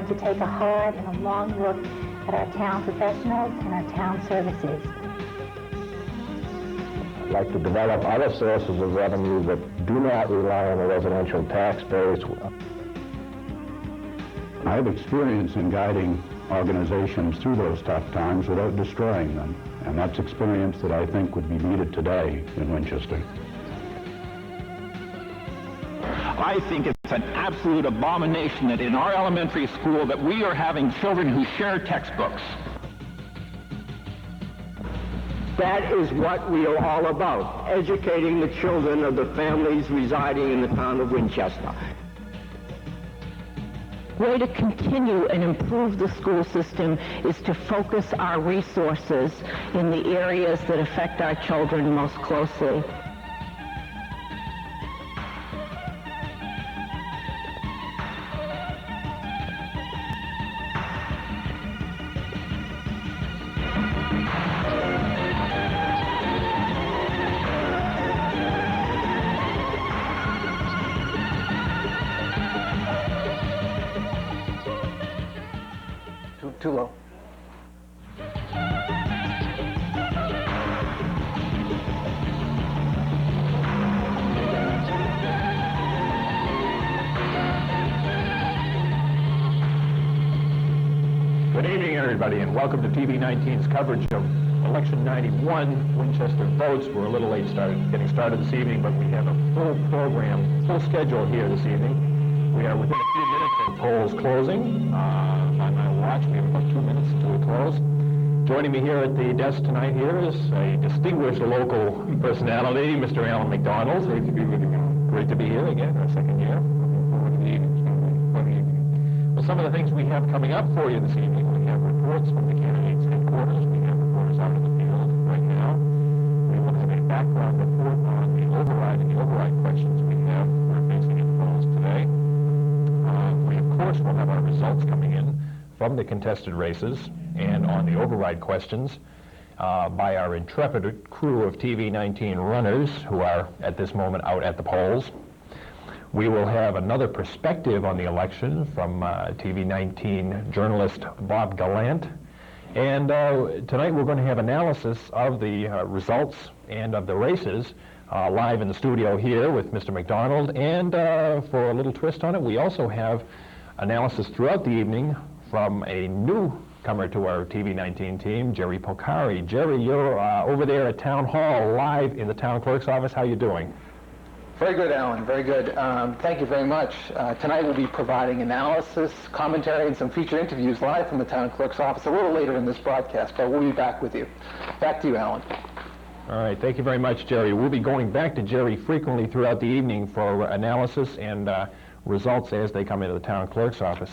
to take a hard and a long look at our town professionals and our town services. I'd like to develop other sources of revenue that do not rely on the residential tax base. I have experience in guiding organizations through those tough times without destroying them, and that's experience that I think would be needed today in Winchester. I think it's an absolute abomination that in our elementary school that we are having children who share textbooks. That is what we are all about, educating the children of the families residing in the town of Winchester. The way to continue and improve the school system is to focus our resources in the areas that affect our children most closely. Too low. Good evening, everybody, and welcome to TV 19's coverage of Election 91 Winchester votes. We're a little late getting started this evening, but we have a full program, full schedule here this evening. We are within a few minutes of polls closing. On my watch, we have about 2 minutes until we close. Joining me here at the desk tonight here is a distinguished local personality, Mr. Alan McDonald. Great to be with you. Great to be here again, our second year. Well, some of the things we have coming up for you this evening, we have reports from the candidates' headquarters. We have reporters out in the field right now. We will have a background report on the override and the override questions we're facing in the polls today. We, of course, will have our results coming in from the contested races and on the override questions by our intrepid crew of TV 19 runners who are at this moment out at the polls. We will have another perspective on the election from TV 19 journalist Bob Gallant. And tonight we're going to have analysis of the results and of the races live in the studio here with Mr. McDonald. And for a little twist on it, we also have analysis throughout the evening from a newcomer to our TV 19 team, Jerry Pocari. Jerry, you're over there at Town Hall live in the town clerk's office. How are you doing? Very good, Alan. Very good. Thank you very much. Tonight we'll be providing analysis, commentary, and some feature interviews live from the town clerk's office a little later in this broadcast, but we'll be back with you. Back to you, Alan. All right. Thank you very much, Jerry. We'll be going back to Jerry frequently throughout the evening for analysis and results as they come into the town clerk's office.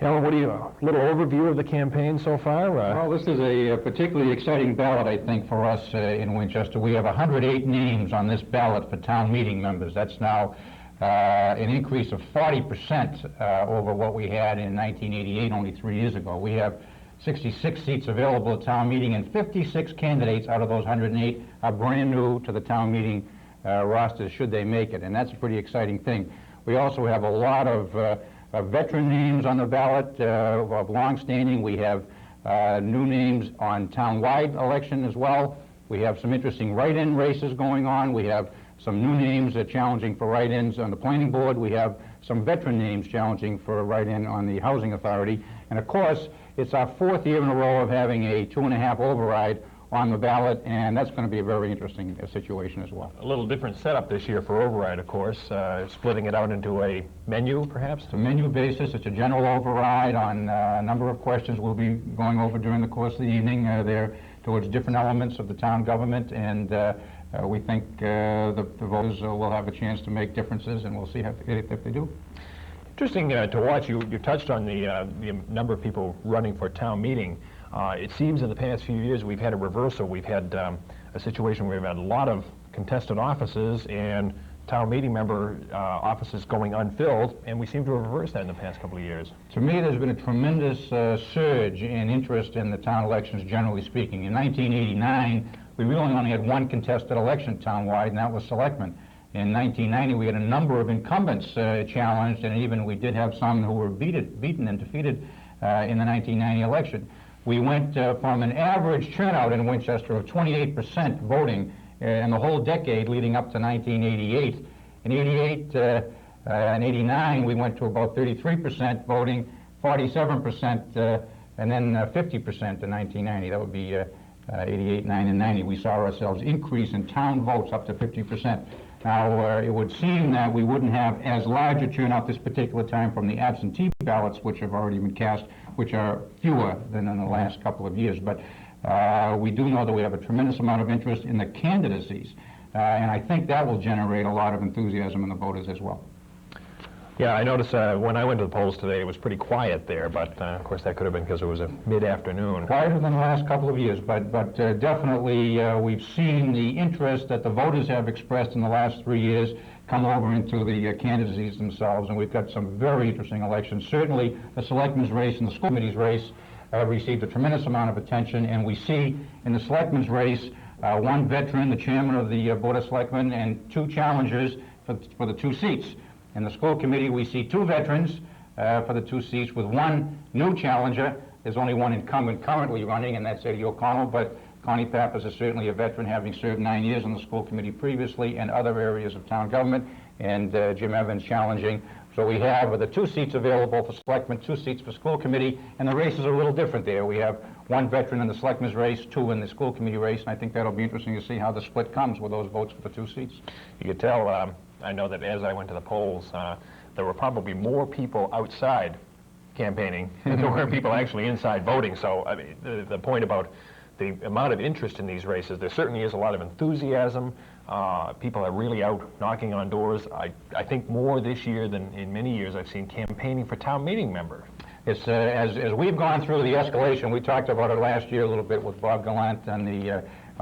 Alan, what do you, a little overview of the campaign so far? Well, this is a particularly exciting ballot, I think, for us in Winchester. We have 108 names on this ballot for town meeting members. That's now an increase of 40% over what we had in 1988, only 3 years ago. We have 66 seats available at town meeting, and 56 candidates out of those 108 are brand new to the town meeting roster, should they make it, and that's a pretty exciting thing. We also have a lot of veteran names on the ballot of long-standing. We have new names on town-wide election as well. We have some interesting write-in races going on. We have some new names challenging for write-ins on the planning board. We have some veteran names challenging for a write-in on the housing authority. And of course, it's our 4th year in a row of having a 2.5 override on the ballot, and that's going to be a very interesting situation as well. A little different setup this year for override, of course, splitting it out into a menu, perhaps? It's a menu basis. It's a general override on a number of questions we'll be going over during the course of the evening. They're towards different elements of the town government, and we think the voters will have a chance to make differences, and we'll see if they do. Interesting to watch. You touched on the number of people running for town meeting. It seems in the past few years we've had a reversal. We've had a situation where we've had a lot of contested offices and town meeting member offices going unfilled, and we seem to have reversed that in the past couple of years. To me, there's been a tremendous surge in interest in the town elections, generally speaking. In 1989, we really only had one contested election town-wide, and that was selectmen. In 1990, we had a number of incumbents challenged, and even we did have some who were beaten and defeated in the 1990 election. We went from an average turnout in Winchester of 28% voting in the whole decade leading up to 1988. In 88 and 89, we went to about 33% voting, 47%, and then 50% in 1990. That would be 88, 9, and 90. We saw ourselves increase in town votes up to 50%. Now, it would seem that we wouldn't have as large a turnout this particular time from the absentee ballots, which have already been cast, which are fewer than in the last couple of years. But we do know that we have a tremendous amount of interest in the candidacies, and I think that will generate a lot of enthusiasm in the voters as well. Yeah, I noticed when I went to the polls today, it was pretty quiet there, but of course that could have been because it was a mid-afternoon. Quieter than the last couple of years, but definitely we've seen the interest that the voters have expressed in the last 3 years come over into the candidacies themselves, and we've got some very interesting elections. Certainly the selectmen's race and the school committee's race received a tremendous amount of attention, and we see in the selectmen's race one veteran, the chairman of the Board of Selectmen, and two challengers for the two seats. In the school committee, we see two veterans for the two seats with one new challenger. There's only one incumbent currently running, and that's Eddie O'Connell, but Connie Pappas is certainly a veteran, having served 9 years on the school committee previously and other areas of town government, and Jim Evans challenging. So we have the two seats available for selectmen, two seats for school committee, and the races are a little different there. We have one veteran in the selectmen's race, two in the school committee race, and I think that'll be interesting to see how the split comes with those votes for the two seats. You could tell, I know that as I went to the polls, there were probably more people outside campaigning than there were people actually inside voting. So I mean, the point about the amount of interest in these races, there certainly is a lot of enthusiasm. People are really out knocking on doors. I think more this year than in many years I've seen campaigning for town meeting members. It's as we've gone through the escalation, we talked about it last year a little bit with Bob Gallant on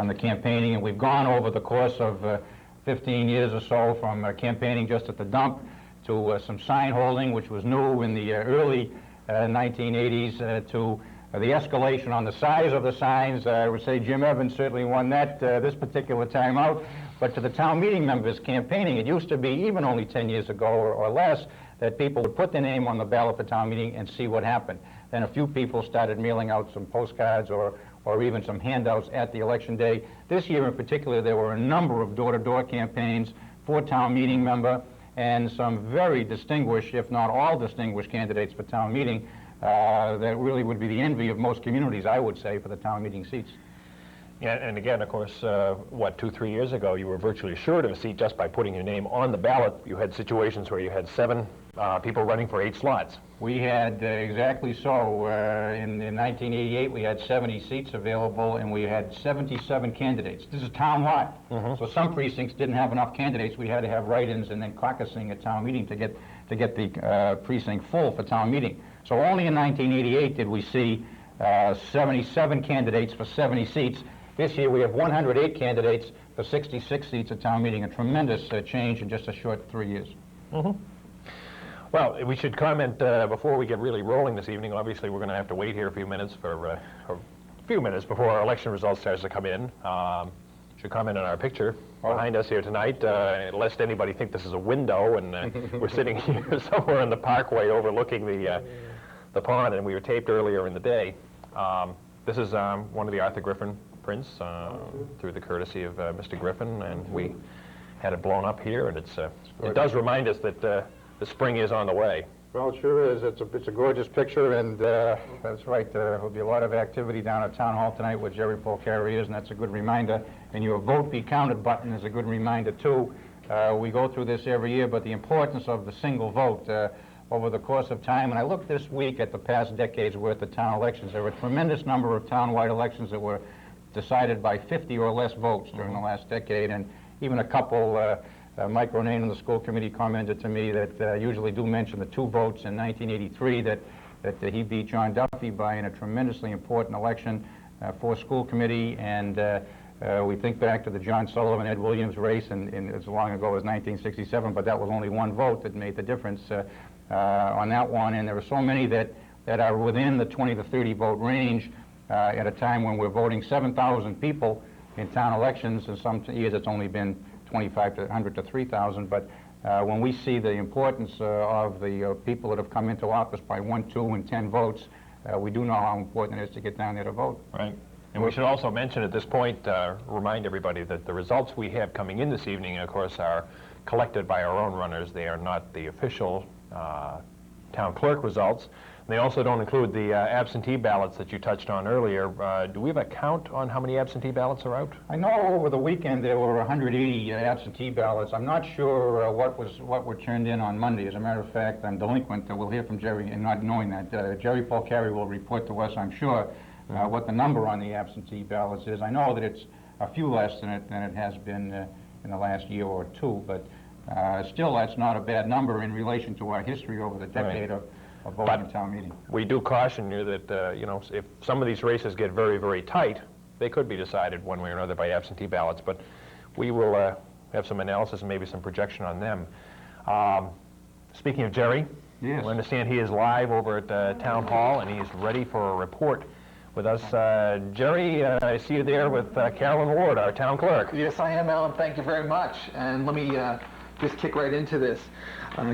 the campaigning, and we've gone over the course of 15 years or so from campaigning just at the dump to some sign holding, which was new in the early 1980s, to the escalation on the size of the signs. I would say Jim Evans certainly won that this particular time out. But to the town meeting members campaigning, it used to be, even only 10 years ago or less, that people would put their name on the ballot for town meeting and see what happened. Then a few people started mailing out some postcards or even some handouts at the election day. This year in particular, there were a number of door-to-door campaigns for town meeting member, and some very distinguished, if not all distinguished candidates for town meeting that really would be the envy of most communities, I would say, for the town meeting seats. Yeah, and again, of course, 2-3 years ago, you were virtually assured of a seat just by putting your name on the ballot. You had situations where you had 7 people running for 8 slots. We had exactly so. In 1988, we had 70 seats available, and we had 77 candidates. This is town-wide. So some precincts didn't have enough candidates. We had to have write-ins and then caucusing at town meeting to get the precinct full for town meeting. So only in 1988 did we see 77 candidates for 70 seats. This year we have 108 candidates for 66 seats at town meeting, a tremendous change in just a short 3 years. Well, we should comment before we get really rolling this evening. Obviously, we're going to have to wait here a few minutes before our election results starts to come in. Should comment on our picture behind us here tonight, lest anybody think this is a window and we're sitting here somewhere in the parkway overlooking the pond, and we were taped earlier in the day. This is one of the Arthur Griffin prints through the courtesy of Mr. Griffin, and we had it blown up here, and it does remind us that the spring is on the way. Well, it sure is. It's a gorgeous picture, and that's right. There will be a lot of activity down at Town Hall tonight with Jerry Polcari is, and that's a good reminder. And your vote be counted button is a good reminder, too. We go through this every year, but the importance of the single vote over the course of time, and I looked this week at the past decade's worth of town elections. There were a tremendous number of town-wide elections that were decided by 50 or less votes during the last decade, and even a couple, Mike Ronayne in the school committee commented to me that usually do mention the 2 votes in 1983 that he beat John Duffy by in a tremendously important election for school committee, and we think back to the John Sullivan, Ed Williams race in as long ago as 1967, but that was only 1 vote that made the difference on that one, and there are so many that are within the 20 to 30 vote range at a time when we're voting 7,000 people in town elections, and some years it's only been 2,500 to 3,000, but when we see the importance of the people that have come into office by 1, 2, and 10 votes, we do know how important it is to get down there to vote. Right. And we should also mention at this point, remind everybody that the results we have coming in this evening, of course, are collected by our own runners. They are not the official town clerk results. They also don't include the absentee ballots that you touched on earlier. Do we have a count on how many absentee ballots are out? I know over the weekend there were 180 absentee ballots. I'm not sure what were turned in on Monday. As a matter of fact, I'm delinquent. We'll hear from Jerry, and not knowing that. Jerry Polcari will report to us, I'm sure, what the number on the absentee ballots is. I know that it's a few less than it has been in the last year or two, but still that's not a bad number in relation to our history over the decade of voting in town meeting. We do caution you that, you know, if some of these races get very, very tight, they could be decided one way or another by absentee ballots, but we will have some analysis and maybe some projection on them. Speaking of Jerry, yes. we understand he is live over at Town Hall, and he is ready for a report with us. Jerry, I see you there with Carolyn Ward, our town clerk. Yes, I am, Alan. Thank you very much. And let me just kick right into this.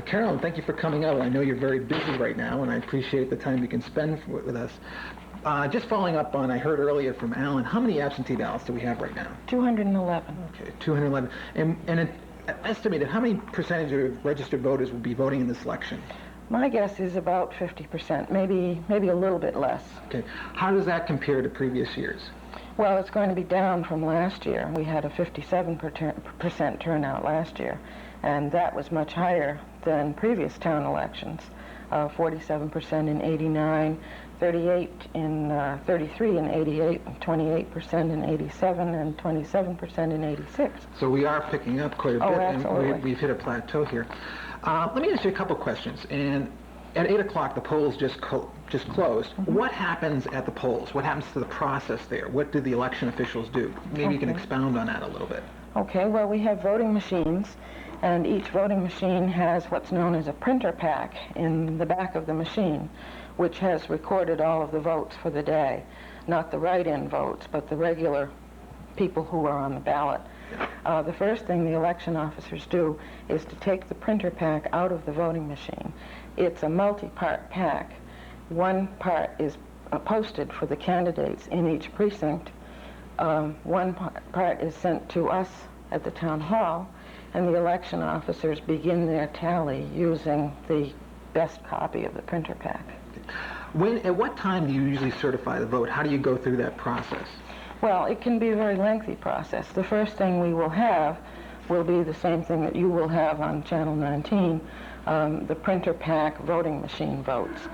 Carolyn, thank you for coming out. I know you're very busy right now, and I appreciate the time you can spend with us. Just following up on, I heard earlier from Alan, how many absentee ballots do we have right now? 211. Okay, 211. And estimated, how many percentage of registered voters will be voting in this election? My guess is about 50%, maybe a little bit less. Okay. How does that compare to previous years? Well, it's going to be down from last year. We had a 57% turnout last year, and that was much higher than previous town elections. 47% in 89, 38 in 33 in 88, 28% in 87, and 27% in 86. So we are picking up quite a bit, absolutely. and we've hit a plateau here. Let me ask you a couple questions. And at 8 o'clock, the polls just closed. Mm-hmm. What happens at the polls? What happens to the process there? What do the election officials do? Maybe you can expound on that a little bit. Okay, well, we have voting machines, and each voting machine has what's known as a printer pack in the back of the machine, which has recorded all of the votes for the day. Not the write-in votes, but the regular people who are on the ballot. The first thing the election officers do is to take the printer pack out of the voting machine. It's a multi-part pack. One part is posted for the candidates in each precinct. One part is sent to us at the town hall, and the election officers begin their tally using the best copy of the printer pack. At what time do you usually certify the vote? How do you go through that process? Well, it can be a very lengthy process. The first thing we will have will be the same thing that you will have on Channel 19, the printer pack voting machine votes.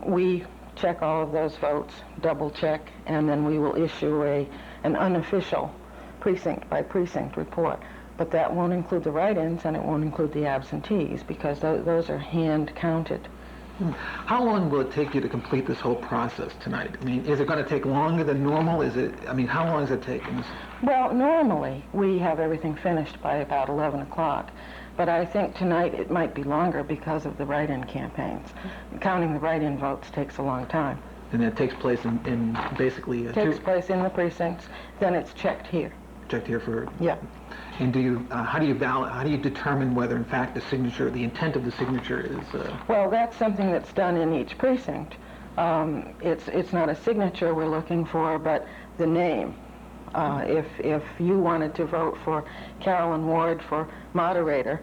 We check all of those votes, double check, and then we will issue an unofficial precinct by precinct report. But that won't include the write-ins, and it won't include the absentees, because those are hand counted. How long will it take you to complete this whole process tonight? I mean, is it going to take longer than normal? How long is it taking? Well, normally we have everything finished by about 11 o'clock. But I think tonight it might be longer because of the write-in campaigns. Counting the write-in votes takes a long time. And that takes place in basically... Takes place in the precincts, then it's checked here. Checked here for... Yeah. And how do you determine whether, in fact, the intent of the signature is... Well, that's something that's done in each precinct. It's not a signature we're looking for, but the name. If you wanted to vote for Carolyn Ward for moderator,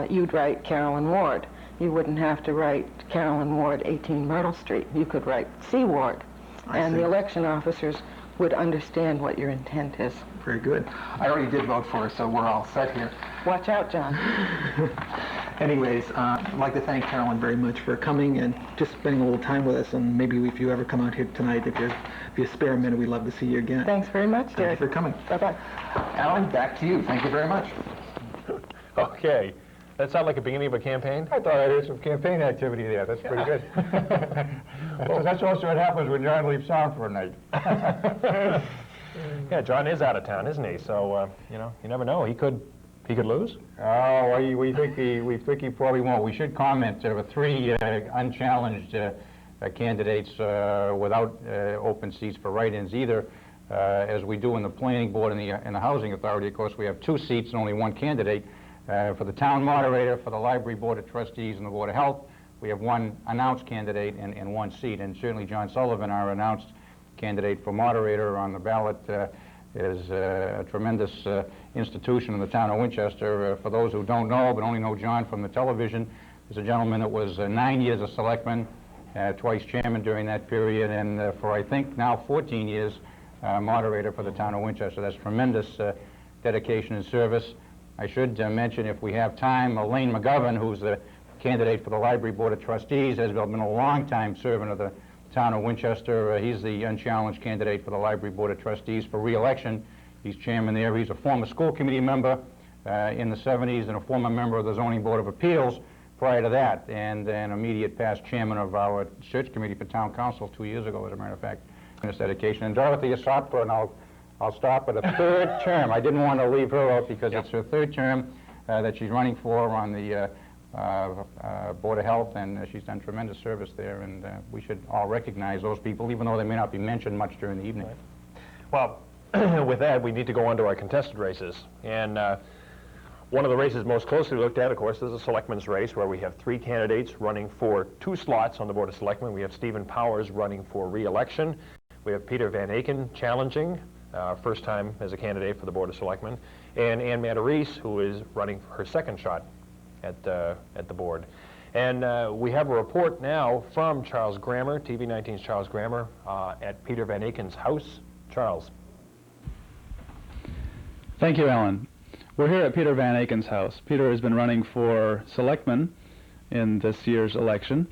you'd write Carolyn Ward. You wouldn't have to write Carolyn Ward, 18 Myrtle Street. You could write C. Ward. And the election officers would understand what your intent is. Very good. I already did vote for her, so we're all set here. Watch out, John. Anyways, I'd like to thank Carolyn very much for coming and just spending a little time with us. And maybe if you ever come out here tonight, if you spare a minute, we'd love to see you again. Thanks very much, Jerry. Thank you for coming. Bye-bye. Alan, back to you. Thank you very much. Okay. That sounded like a beginning of a campaign? I thought I did some campaign activity there. That's pretty good. That's also what happens when John leaves town for a night. Yeah, John is out of town, isn't he? So, you never know. He could lose. Oh, we think he probably won't. We should comment. There were 3 unchallenged candidates without open seats for write-ins either. as we do in the planning board and the housing authority. Of course, we have 2 seats and only 1 candidate. For the town moderator, for the library board of trustees, and the board of health, we have 1 announced candidate and 1 seat. And certainly John Sullivan, our announced candidate for moderator on the ballot, is a tremendous institution in the town of Winchester. For those who don't know, but only know John from the television, is a gentleman that was 9 years a selectman, twice chairman during that period, and for I think now 14 years moderator for the town of Winchester. That's tremendous dedication and service. I should mention, if we have time, Elaine McGovern, who's the candidate for the Library Board of Trustees, has been a long-time servant of the town of Winchester. He's the unchallenged candidate for the Library Board of Trustees for re-election. He's chairman there. He's a former school committee member in the 70s and a former member of the Zoning Board of Appeals prior to that, and an immediate past chairman of our search committee for town council 2 years ago, as a matter of fact, in this dedication. And Dorothea Sopra, and I'll stop at a 3rd term. I didn't want to leave her out because it's her 3rd term that she's running for on the Board of Health, and she's done tremendous service there, and we should all recognize those people, even though they may not be mentioned much during the evening. Well, with that, we need to go on to our contested races. And one of the races most closely looked at, of course, is the Selectmen's race, where we have 3 candidates running for 2 slots on the Board of Selectmen. We have Stephen Powers running for re-election. We have Peter Van Aken challenging, first time as a candidate for the Board of Selectmen, and Ann Matarese, who is running for her 2nd shot at the board. And we have a report now from Charles Grammer, TV 19's Charles Grammer, at Peter Van Aken's house. Charles. Thank you, Alan. We're here at Peter Van Aken's house. Peter has been running for selectman in this year's election.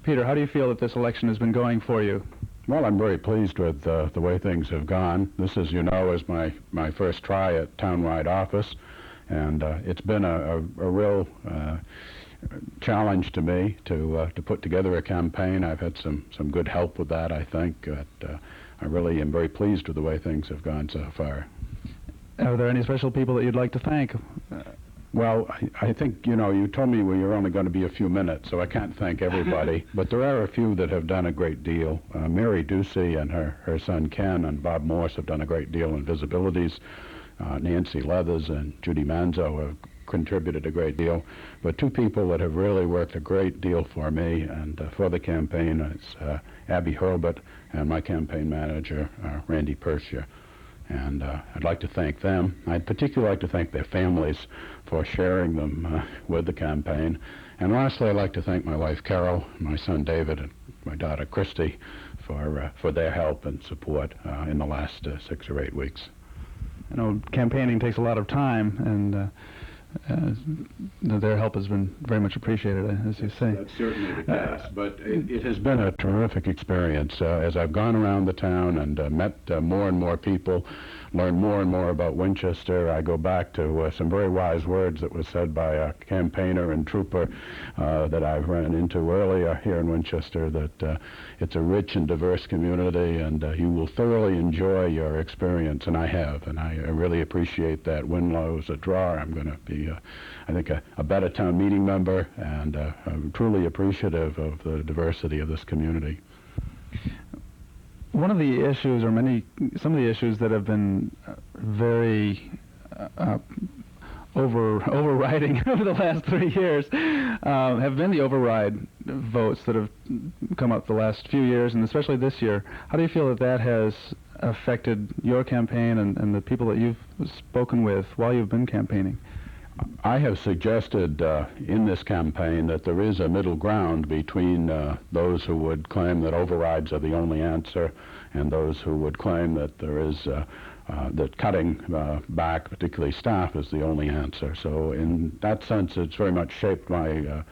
Peter, how do you feel that this election has been going for you? Well, I'm very pleased with the way things have gone. This, as you know, is my first try at townwide office, and it's been a real challenge to me to put together a campaign. I've had some good help with that, I think. I really am very pleased with the way things have gone so far. Are there any special people that you'd like to thank? Well, I think, you know, you told me you're only going to be a few minutes, so I can't thank everybody, but there are a few that have done a great deal. Mary Ducey and her son Ken and Bob Morse have done a great deal in visibilities. Nancy Leathers and Judy Manzo have contributed a great deal, but 2 people that have really worked a great deal for me and for the campaign is Abby Hurlbut and my campaign manager, Randy Persia. And I'd like to thank them. I'd particularly like to thank their families for sharing them with the campaign. And lastly, I'd like to thank my wife Carol, my son David, and my daughter Christy for their help and support in the last 6 or 8 weeks. You know, campaigning takes a lot of time, and their help has been very much appreciated, as you say. That's certainly the case, but it has been a terrific experience. As I've gone around the town and met more and more people, learned more and more about Winchester, I go back to some very wise words that were said by a campaigner and trooper that I've run into earlier here in Winchester, that it's a rich and diverse community, and you will thoroughly enjoy your experience, and I have, and I really appreciate that. Winlow's a draw. I'm going to be I think a better town meeting member, and I'm truly appreciative of the diversity of this community. One of the issues, or some of the issues that have been very overriding over the last 3 years have been the override votes that have come up the last few years, and especially this year. How do you feel that has affected your campaign and the people that you've spoken with while you've been campaigning? I have suggested in this campaign that there is a middle ground between those who would claim that overrides are the only answer and those who would claim that there is that cutting back, particularly staff, is the only answer. So in that sense, it's very much shaped my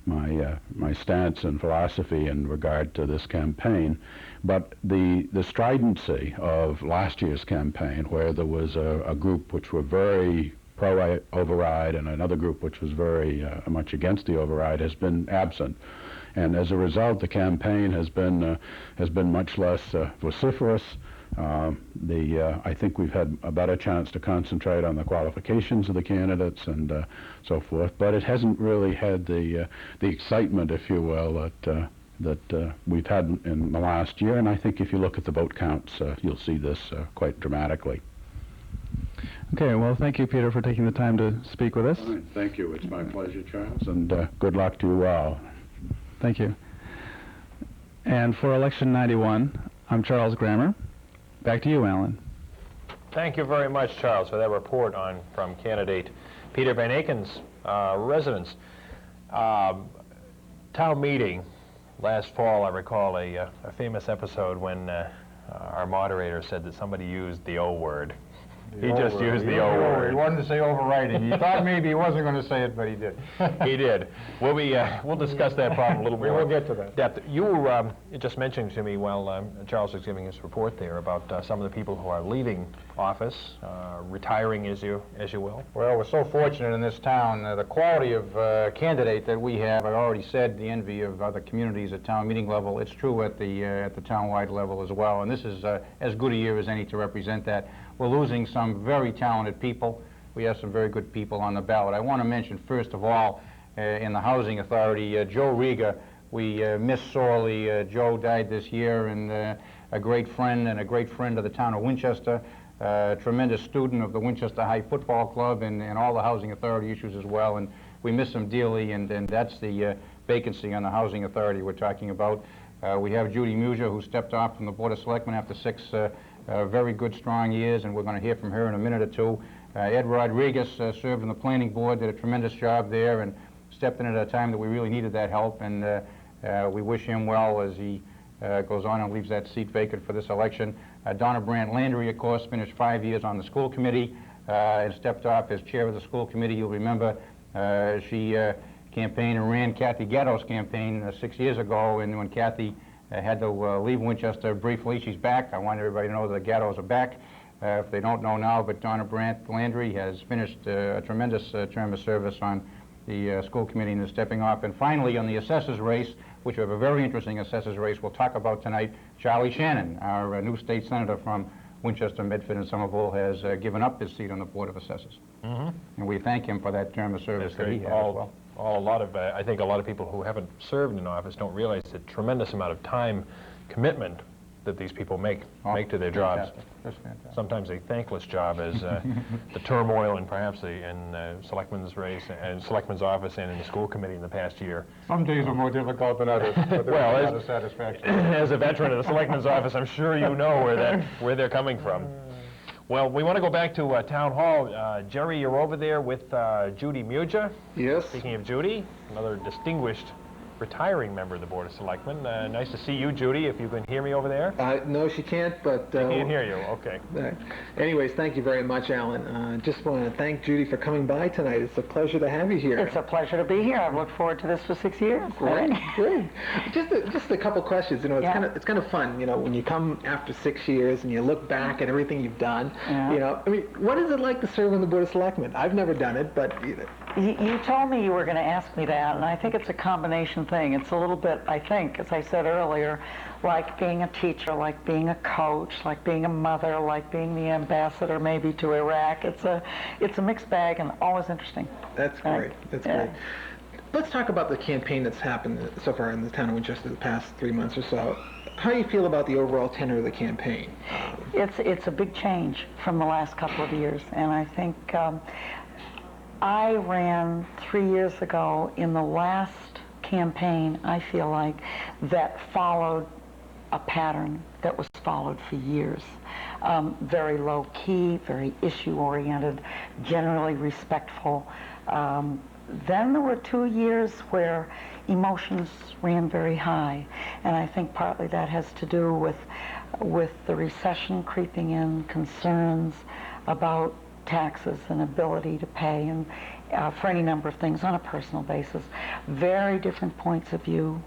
my stance and philosophy in regard to this campaign. But the stridency of last year's campaign, where there was a group which were very pro-override and another group which was very much against the override, has been absent. And as a result, the campaign has been much less vociferous. I think we've had a better chance to concentrate on the qualifications of the candidates and so forth, but it hasn't really had the excitement, if you will, that we've had in the last year, and I think if you look at the vote counts, you'll see this quite dramatically. Okay, well, thank you, Peter, for taking the time to speak with us. Fine. Thank you. It's my pleasure, Charles, and good luck to you all. Thank you. And for election 91, I'm Charles Grammer. Back to you, Alan. Thank you very much, Charles, for that report from candidate Peter Van Aken's residence. Town meeting last fall, I recall a famous episode when our moderator said that somebody used the O word. He just used the O word. He wanted to say overriding. He thought maybe he wasn't going to say it, but he did. He did. We'll discuss that problem a little more. We will get to that. Depth. You just mentioned to me while Charles was giving his report there about some of the people who are leaving office, retiring, as you will. Well, we're so fortunate in this town. The quality of candidate that we have, I already said, the envy of other communities at town meeting level. It's true at the town-wide level as well, and this is as good a year as any to represent that. We're losing some very talented people. We have some very good people on the ballot. I want to mention, first of all, in the Housing Authority, Joe Riga. We miss sorely. Joe died this year, and a great friend and a great friend of the town of Winchester, tremendous student of the Winchester High Football Club and all the Housing Authority issues as well, and we miss him dearly, and that's the vacancy on the Housing Authority we're talking about. We have Judy Muser, who stepped off from the Board of Selectmen after 6 very good, strong years, and we're going to hear from her in a minute or two. Ed Rodriguez served on the Planning Board, did a tremendous job there, and stepped in at a time that we really needed that help, and we wish him well as he goes on and leaves that seat vacant for this election. Donna Brandt Landry, of course, finished 5 years on the school committee and stepped off as chair of the school committee. You'll remember she campaigned and ran Kathy Gatto's campaign 6 years ago, and when Kathy had to leave Winchester briefly, she's back. I want everybody to know that the Gattos are back. If they don't know now, but Donna Brandt Landry has finished a tremendous term of service on the school committee and is stepping off. And finally, on the assessors race, which we have a very interesting assessors race we'll talk about tonight, Charlie Shannon, our new state senator from Winchester, Medford, and Somerville, has given up his seat on the Board of Assessors. And we thank him for that term of service that he had as well. I think a lot of people who haven't served in office don't realize the tremendous amount of time commitment that these people make to their jobs. That's fantastic. Sometimes a thankless job as the turmoil and perhaps in selectman's race and selectman's office and in the school committee in the past year. Some days are more difficult than others, but there's a lot of satisfaction. As a veteran of the selectman's office, I'm sure you know where they're coming from. Well, we want to go back to Town Hall. Jerry, you're over there with Judy Muja. Yes. Speaking of Judy, another distinguished retiring member of the Board of Selectmen. Nice to see you, Judy, if you can hear me over there. No, she can't, but... I can't hear you, okay. Anyways, thank you very much, Alan. Just want to thank Judy for coming by tonight. It's a pleasure to have you here. It's a pleasure to be here. I've looked forward to this for 6 years. Great, great. Just a couple questions. You know, it's kind of fun. You know, when you come after 6 years and you look back at everything you've done. Yeah. You know, I mean, what is it like to serve on the Board of Selectmen? I've never done it, but You told me you were going to ask me that, and I think it's a combination thing. It's a little bit, I think, as I said earlier, like being a teacher, like being a coach, like being a mother, like being the ambassador maybe to Iraq. It's a mixed bag and always interesting. That's great. That's great. Let's talk about the campaign that's happened so far in the town of Winchester the past 3 months or so. How do you feel about the overall tenor of the campaign? It's a big change from the last couple of years, and I think I ran 3 years ago in the last campaign, I feel like, that followed a pattern that was followed for years. Very low key, very issue oriented, generally respectful. Then there were 2 years where emotions ran very high, and I think partly that has to do with the recession creeping in, concerns about taxes and ability to pay, and for any number of things on a personal basis. Very different points of view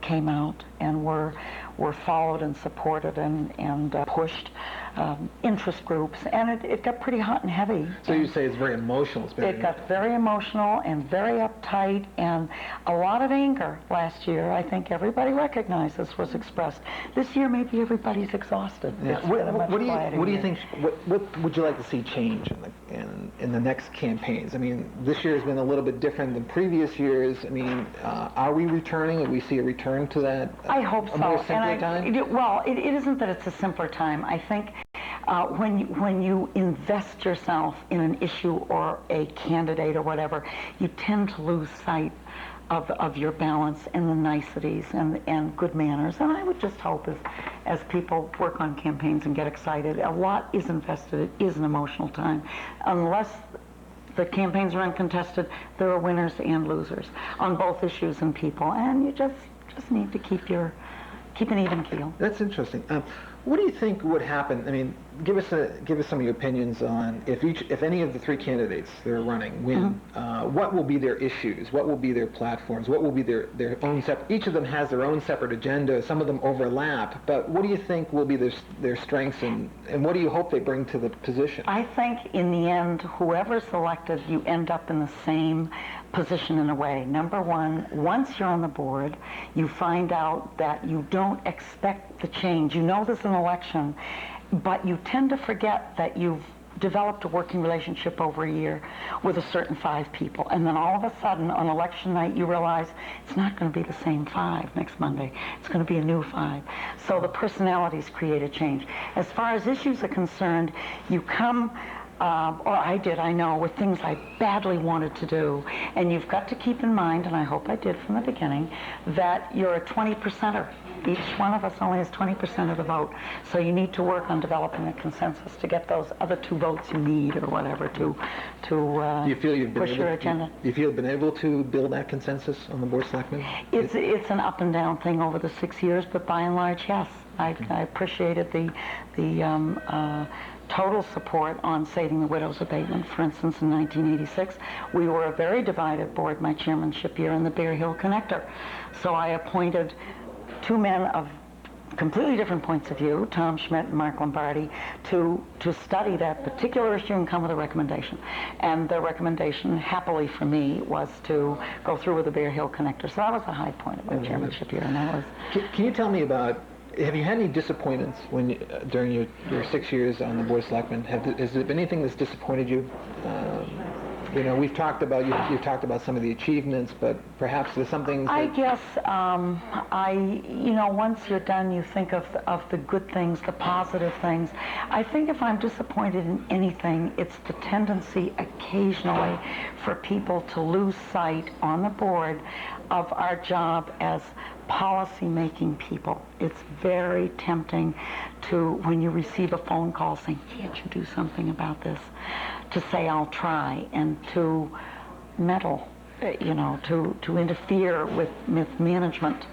came out and were followed and supported and pushed. Interest groups, and it got pretty hot and heavy. So you say it's very emotional. It got very emotional and very uptight, and a lot of anger last year. I think everybody recognized this was expressed. This year, maybe everybody's exhausted. Yeah. What do you think? What would you like to see change in the next campaigns? I mean, this year has been a little bit different than previous years. I mean, are we returning? Will we see a return to that? I hope so. A more simpler time? It isn't that it's a simpler time. I think when you invest yourself in an issue or a candidate or whatever, you tend to lose sight of your balance and the niceties and good manners. And I would just hope as people work on campaigns and get excited, a lot is invested. It is an emotional time. Unless the campaigns are uncontested, there are winners and losers on both issues and people. And you just need to keep an even keel. That's interesting. What do you think would happen? I mean, give us some of your opinions on if any of the three candidates that are running win. What will be their issues? What will be their platforms? What will be their own separate? Each of them has their own separate agenda. Some of them overlap. But what do you think will be their strengths and what do you hope they bring to the position? I think in the end, whoever's selected, you end up in the same position in a way. Number one, once you're on the board, you find out that you don't expect the change. You know there's an election, but you tend to forget that you've developed a working relationship over a year with a certain 5 people. And then all of a sudden, on election night, you realize it's not going to be the same 5 next Monday. It's going to be a new 5. So the personalities create a change. As far as issues are concerned, you come or I did, I know, with things I badly wanted to do. And you've got to keep in mind, and I hope I did from the beginning, that you're a 20%er. Each one of us only has 20% of the vote. So you need to work on developing a consensus to get those other 2 votes you need or whatever to do you feel you've been push your agenda. Do you feel you've been able to build that consensus on the Board of Selectmen? It's an up and down thing over the 6 years, but by and large, yes. I appreciated the total support on saving the widow's abatement. For instance, in 1986, we were a very divided board my chairmanship year in the Bear Hill Connector. So I appointed 2 men of completely different points of view, Tom Schmidt and Mark Lombardi, to study that particular issue and come with a recommendation. And the recommendation, happily for me, was to go through with the Bear Hill Connector. So that was a high point of my chairmanship year, and that was... Can you tell me about, have you had any disappointments during your 6 years on the Board of Selectmen? Has there been anything that's disappointed you? We've talked about, you've talked about some of the achievements, but perhaps there's something... I guess, once you're done, you think of the good things, the positive things. I think if I'm disappointed in anything, it's the tendency occasionally for people to lose sight on the board of our job as policy-making people. It's very tempting to, when you receive a phone call saying, can't you do something about this, to say, I'll try, and to meddle, to interfere with management,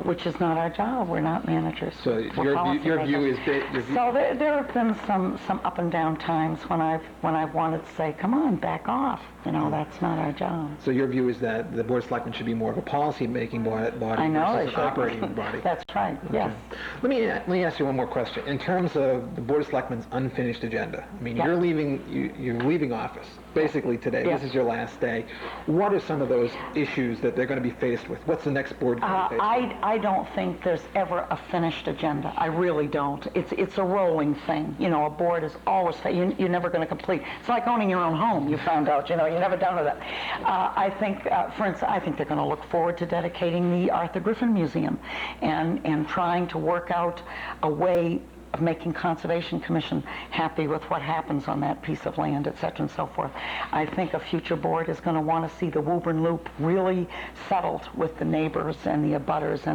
which is not our job. We're not managers. So your view is that... So there have been some up and down times when I've wanted to say, come on, back off. That's not our job. So your view is that the Board of Selectmen should be more of a policy-making body versus an operating body. That's right, okay. Yes. Let me ask you one more question. In terms of the Board of Selectmen's unfinished agenda, I mean, you're leaving office basically today. Yes. This is your last day. What are some of those issues that they're going to be faced with? What's the next board going to be faced with? I don't think there's ever a finished agenda. I really don't. It's a rolling thing. A board is always, you're never going to complete. It's like owning your own home, you found out. You're never done with it. I think, for instance, I think they're going to look forward to dedicating the Arthur Griffin Museum and trying to work out a way of making Conservation Commission happy with what happens on that piece of land, et cetera, and so forth. I think a future board is going to want to see the Woburn Loop really settled with the neighbors and the abutters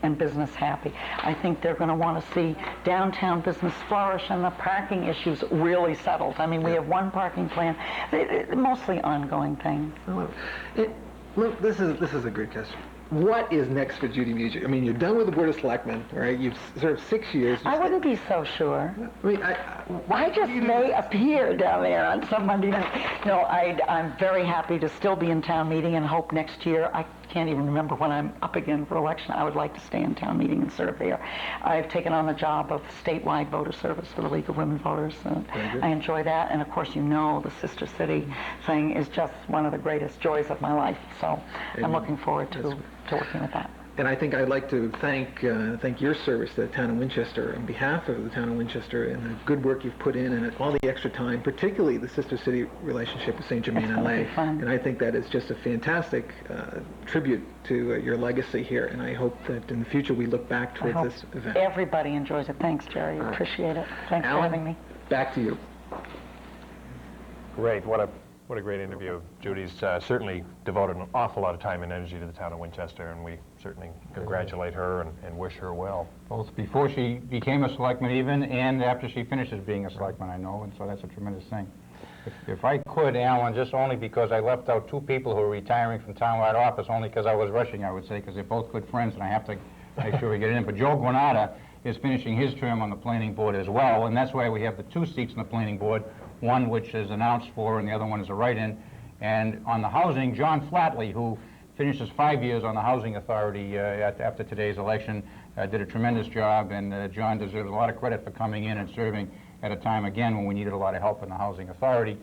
and business happy. I think they're going to want to see downtown business flourish and the parking issues really settled. I mean, we have one parking plan, mostly ongoing things. Look, this is a great question. What is next for Judy Muser? I mean, you're done with the Board of Selectmen, right? You've served 6 years. I wouldn't be so sure. I mean, I just may appear down there on some Monday night. No, I'm very happy to still be in town meeting and hope next year, I can't even remember when I'm up again for election, I would like to stay in town meeting and serve there. I've taken on the job of statewide voter service for the League of Women Voters. I enjoy that, and of course the Sister City thing is just one of the greatest joys of my life, so I'm looking forward to working with that. And I think I'd like to thank your service to the town of Winchester on behalf of the town of Winchester and the good work you've put in and all the extra time, particularly the sister city relationship with St. Germain and Laye. And I think that is just a fantastic tribute to your legacy here. And I hope that in the future we look back towards this event. Everybody enjoys it. Thanks, Jerry. Appreciate it. Thanks Alan, for having me. Back to you. Great. What a great interview. Judy's certainly devoted an awful lot of time and energy to the town of Winchester, and we certainly congratulate her and wish her well. Both before she became a selectman even, and after she finishes being a selectman, I know, and so that's a tremendous thing. If I could, Alan, just only because I left out two people who are retiring from townwide office, only because I was rushing, I would say, because they're both good friends, and I have to make sure we get in. But Joe Granata is finishing his term on the planning board as well, and that's why we have the two seats on the planning board, one which is announced for and the other one is a write-in. And on the housing, John Flatley, who finishes 5 years on the Housing Authority after today's election, did a tremendous job, and John deserves a lot of credit for coming in and serving at a time, again, when we needed a lot of help in the Housing Authority,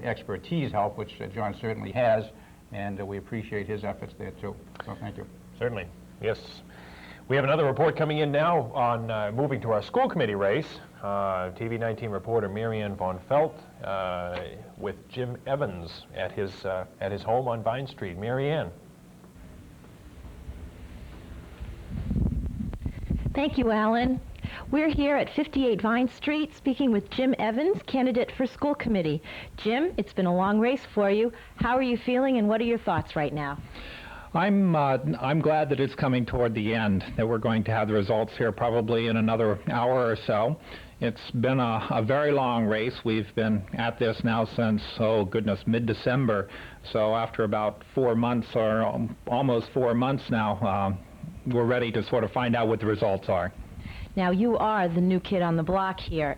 expertise help, which John certainly has, and we appreciate his efforts there, too. So thank you. Certainly, yes. We have another report coming in now on moving to our school committee race. TV 19 reporter Marianne Von Felt with Jim Evans at his home on Vine Street. Marianne. Thank you, Alan. We're here at 58 Vine Street speaking with Jim Evans, candidate for school committee. Jim, it's been a long race for you. How are you feeling and what are your thoughts right now? I'm glad that it's coming toward the end, that we're going to have the results here probably in another hour or so. It's been a very long race. We've been at this now since, oh goodness, mid-December. So after about 4 months, or almost 4 months now, we're ready to sort of find out what the results are. Now, you are the new kid on the block here.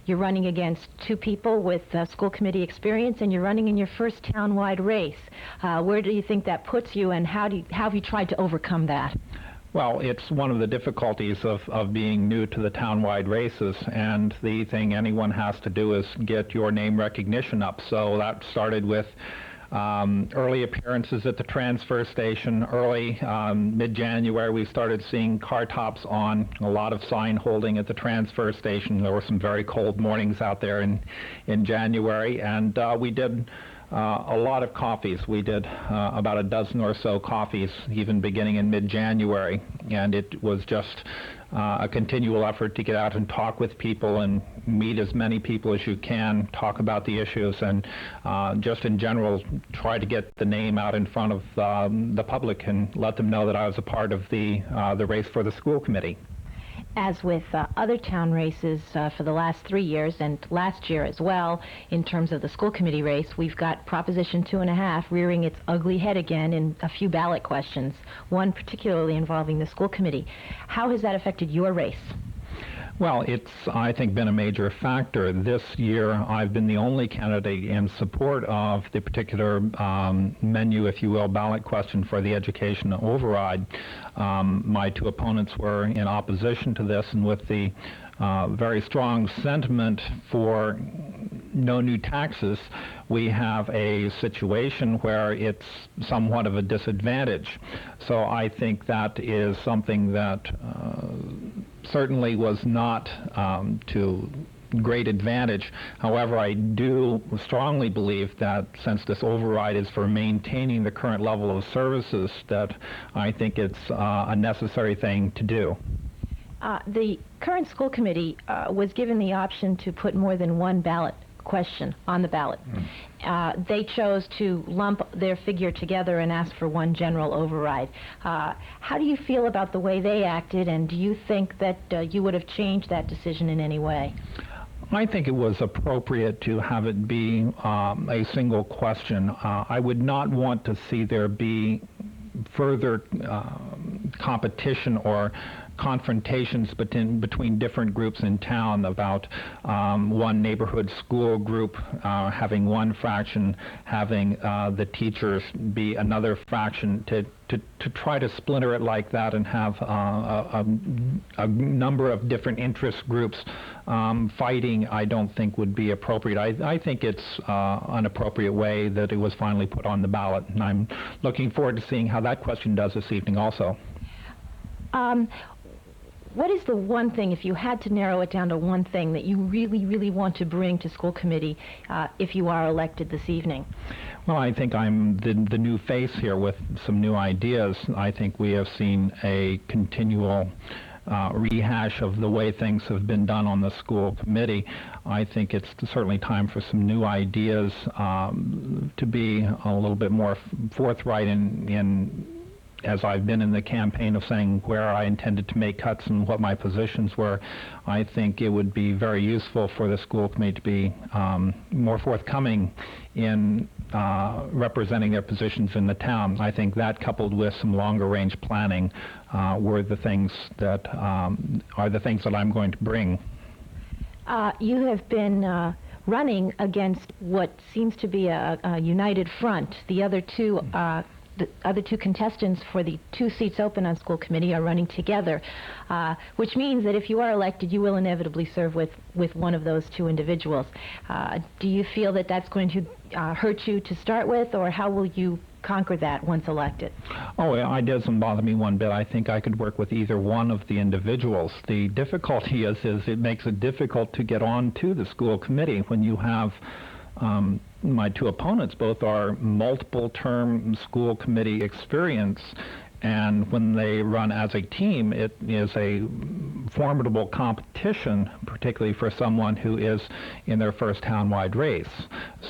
You're running against two people with school committee experience, and you're running in your first town-wide race. Where do you think that puts you, and how have you tried to overcome that? Well, it's one of the difficulties of being new to the town-wide races, and the thing anyone has to do is get your name recognition up. So that started with early appearances at the transfer station. Early, mid-January, we started seeing car tops on, a lot of sign holding at the transfer station. There were some very cold mornings out there in January, and we did a lot of coffees. We did about a dozen or so coffees, even beginning in mid-January, and it was just a continual effort to get out and talk with people and meet as many people as you can, talk about the issues, and just in general try to get the name out in front of the public and let them know that I was a part of the race for the school committee. As with other town races for the last 3 years and last year as well, in terms of the school committee race, we've got Proposition 2.5 rearing its ugly head again in a few ballot questions, one particularly involving the school committee. How has that affected your race? Well, it's, I think, been a major factor. This year, I've been the only candidate in support of the particular menu, if you will, ballot question for the education override. My two opponents were in opposition to this, and with the very strong sentiment for no new taxes, we have a situation where it's somewhat of a disadvantage. So I think that is something that certainly was not to great advantage. However, I do strongly believe that since this override is for maintaining the current level of services, that I think it's a necessary thing to do. The current school committee was given the option to put more than one ballot question on the ballot. They chose to lump their figure together and ask for one general override. How do you feel about the way they acted, and do you think that you would have changed that decision in any way? I think it was appropriate to have it be a single question. I would not want to see there be further competition or confrontations between different groups in town about one neighborhood school group having one fraction, having the teachers be another fraction, to try to splinter it like that and have a number of different interest groups fighting, I don't think would be appropriate. I think it's an appropriate way that it was finally put on the ballot, and I'm looking forward to seeing how that question does this evening also. What is the one thing, if you had to narrow it down to one thing, that you really, really want to bring to school committee if you are elected this evening? Well, I think I'm the new face here with some new ideas. I think we have seen a continual rehash of the way things have been done on the school committee. I think it's certainly time for some new ideas, to be a little bit more forthright in as I've been in the campaign of saying where I intended to make cuts and what my positions were. I think it would be very useful for the school committee to be more forthcoming in representing their positions in the town. I think that, coupled with some longer range planning, were the things that are the things that I'm going to bring. You have been running against what seems to be a united front. The other two contestants for the 2 seats open on school committee are running together, which means that if you are elected, you will inevitably serve with one of those 2 individuals. Do you feel that that's going to hurt you to start with, or how will you conquer that once elected? Oh, it doesn't bother me one bit. I think I could work with either one of the individuals. The difficulty is it makes it difficult to get on to the school committee when you have my 2 opponents both are multiple-term school committee experience, and when they run as a team, it is a formidable competition, particularly for someone who is in their first townwide race.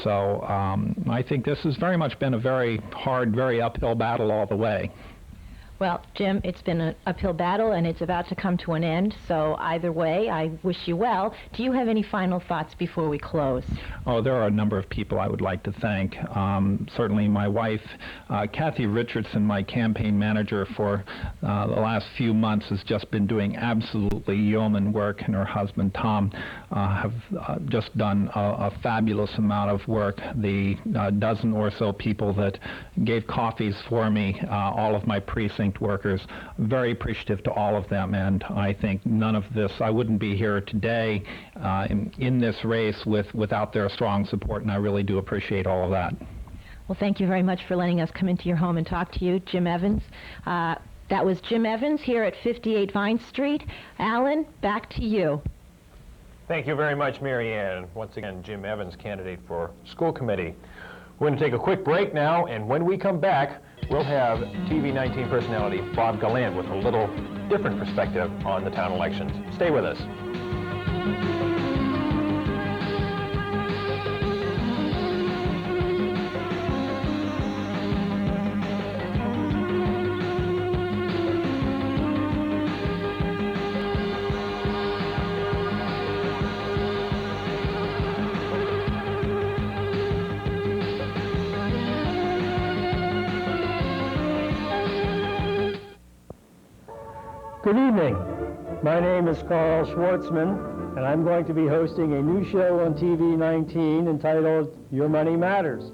So I think this has very much been a very hard, very uphill battle all the way. Well, Jim, it's been an uphill battle, and it's about to come to an end, so either way, I wish you well. Do you have any final thoughts before we close? Oh, there are a number of people I would like to thank. Certainly my wife, Kathy Richardson, my campaign manager for the last few months, has just been doing absolutely yeoman work, and her husband, Tom, have just done a fabulous amount of work. The dozen or so people that gave coffees for me, all of my precinct workers, very appreciative to all of them, and I think none of this, I wouldn't be here today in this race without their strong support, and I really do appreciate all of that. Well, thank you very much for letting us come into your home and talk to you, Jim Evans. That was Jim Evans here at 58 Vine Street. Alan, back to you. Thank you very much, Mary Ann. Once again, Jim Evans, candidate for school committee. We're going to take a quick break now, and when we come back, we'll have TV19 personality Bob Gallant with a little different perspective on the town elections. Stay with us. Good evening. My name is Carl Schwartzman, and I'm going to be hosting a new show on TV19 entitled Your Money Matters.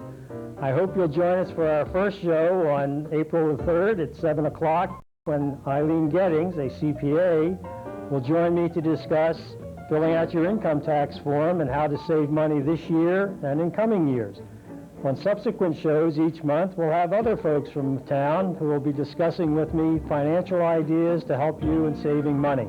I hope you'll join us for our first show on April the 3rd at 7 o'clock, when Eileen Gettings, a CPA, will join me to discuss filling out your income tax form and how to save money this year and in coming years. On subsequent shows each month, we'll have other folks from town who will be discussing with me financial ideas to help you in saving money.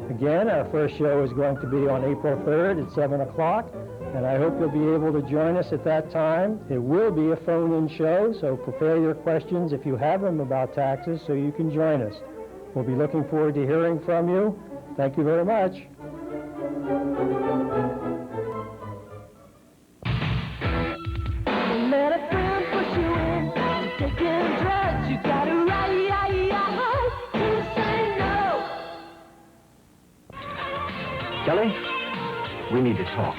Again, our first show is going to be on April 3rd at 7 o'clock, and I hope you'll be able to join us at that time. It will be a phone-in show, so prepare your questions if you have them about taxes so you can join us. We'll be looking forward to hearing from you. Thank you very much. Kelly, we need to talk.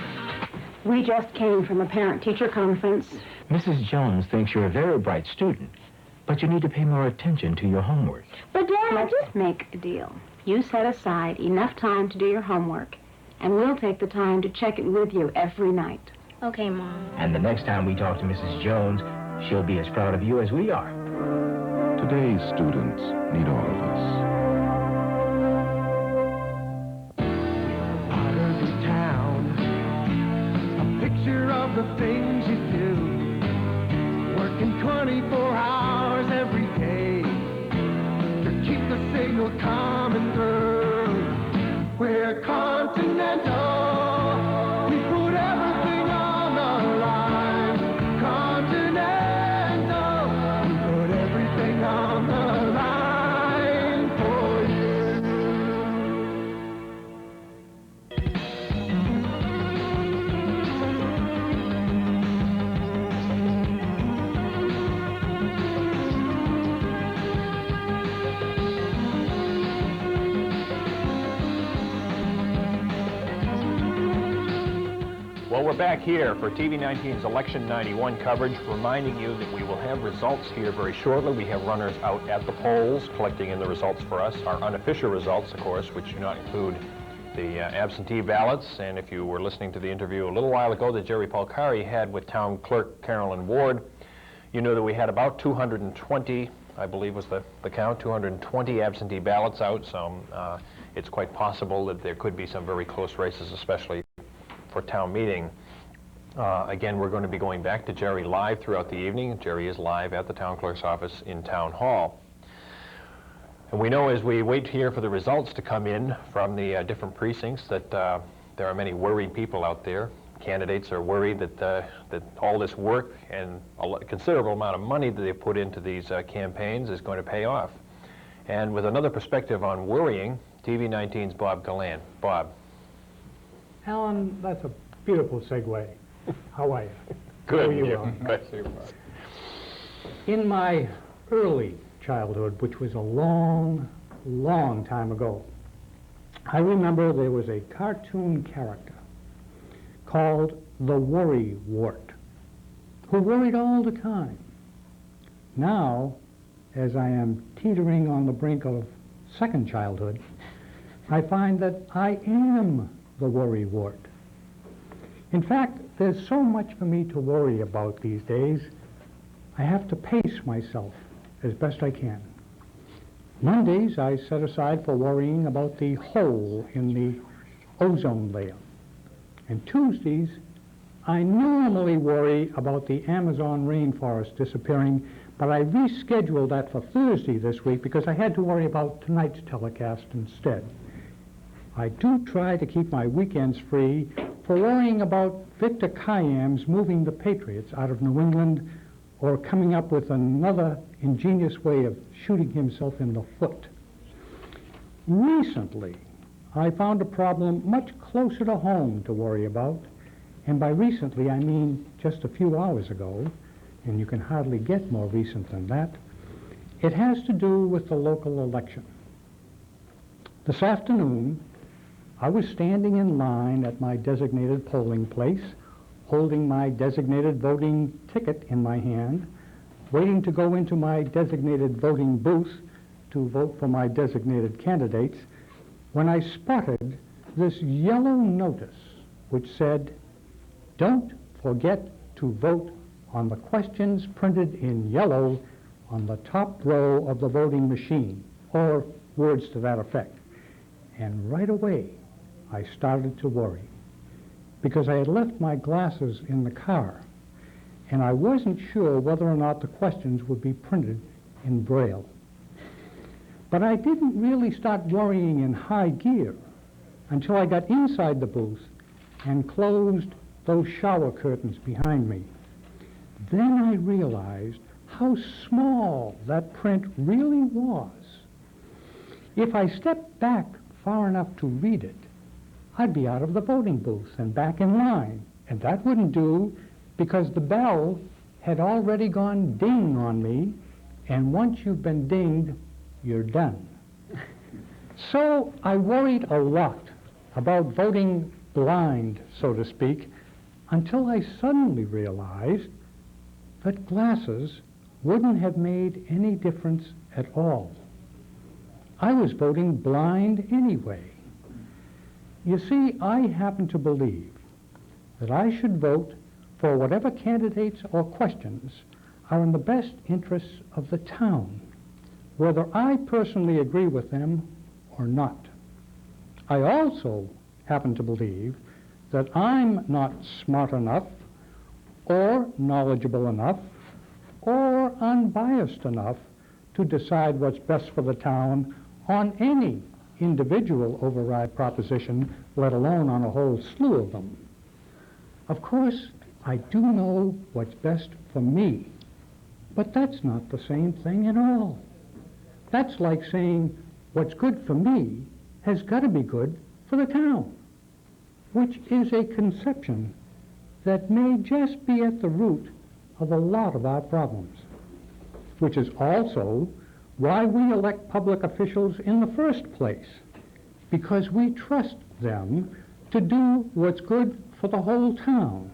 We just came from a parent-teacher conference. Mrs. Jones thinks you're a very bright student, but you need to pay more attention to your homework. But, Dad, just make a deal. you set aside enough time to do your homework, and we'll take the time to check it with you every night. Okay, Mom. And the next time we talk to Mrs. Jones, she'll be as proud of you as we are. Today's students need all of us. Of the things you do, working 24 hours every day to keep the signal coming through. We're Continental, we put everything on the line. Continental, we put everything on the line for you. Well, we're back here for TV 19's Election 91 coverage, reminding you that we will have results here very shortly. We have runners out at the polls collecting in the results for us, our unofficial results, of course, which do not include the absentee ballots. And if you were listening to the interview a little while ago that Jerry Polcari had with Town Clerk Carolyn Ward, you know that we had about 220, I believe was the count, 220 absentee ballots out, so it's quite possible that there could be some very close races, especially for town meeting. Again, we're going to be going back to Jerry live throughout the evening. Jerry is live at the town clerk's office in Town Hall. And we know as we wait here for the results to come in from the different precincts that there are many worried people out there. Candidates are worried that all this work and a considerable amount of money that they've put into these campaigns is going to pay off. And with another perspective on worrying, TV 19's Bob Gallant. Bob. Alan, that's a beautiful segue. How are you? Good. How are you? Good. In my early childhood, which was a long, long time ago, I remember there was a cartoon character called the Worry Wart, who worried all the time. Now, as I am teetering on the brink of second childhood, I find that I am the Worry Wart. In fact, there's so much for me to worry about these days, I have to pace myself as best I can. Mondays I set aside for worrying about the hole in the ozone layer. And Tuesdays, I normally worry about the Amazon rainforest disappearing, but I rescheduled that for Thursday this week because I had to worry about tonight's telecast instead. I do try to keep my weekends free for worrying about Victor Kiam's moving the Patriots out of New England or coming up with another ingenious way of shooting himself in the foot. Recently, I found a problem much closer to home to worry about, and by recently I mean just a few hours ago, and you can hardly get more recent than that. It has to do with the local election. This afternoon, I was standing in line at my designated polling place, holding my designated voting ticket in my hand, waiting to go into my designated voting booth to vote for my designated candidates, when I spotted this yellow notice which said, "Don't forget to vote on the questions printed in yellow on the top row of the voting machine," or words to that effect. And right away, I started to worry, because I had left my glasses in the car, and I wasn't sure whether or not the questions would be printed in Braille. But I didn't really start worrying in high gear until I got inside the booth and closed those shower curtains behind me. Then I realized how small that print really was. If I stepped back far enough to read it, I'd be out of the voting booth and back in line, and that wouldn't do because the bell had already gone ding on me, and once you've been dinged, you're done. So I worried a lot about voting blind, so to speak, until I suddenly realized that glasses wouldn't have made any difference at all. I was voting blind anyway. You see, I happen to believe that I should vote for whatever candidates or questions are in the best interests of the town, whether I personally agree with them or not. I also happen to believe that I'm not smart enough or knowledgeable enough or unbiased enough to decide what's best for the town on any individual override proposition, let alone on a whole slew of them. Of course, I do know what's best for me, but that's not the same thing at all. That's like saying what's good for me has got to be good for the town, which is a conception that may just be at the root of a lot of our problems, which is also why we elect public officials in the first place, because we trust them to do what's good for the whole town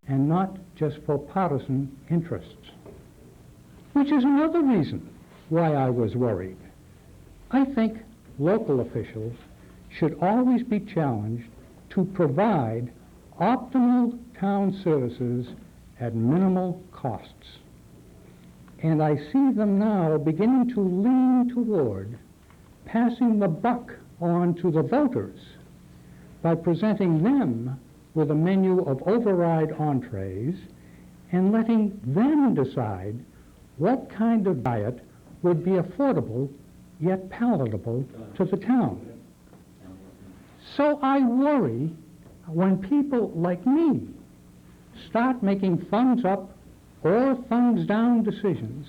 and not just for partisan interests. Which is another reason why I was worried. I think local officials should always be challenged to provide optimal town services at minimal costs. And I see them now beginning to lean toward passing the buck on to the voters by presenting them with a menu of override entrees and letting them decide what kind of diet would be affordable yet palatable to the town. So I worry when people like me start making thumbs up or thumbs down decisions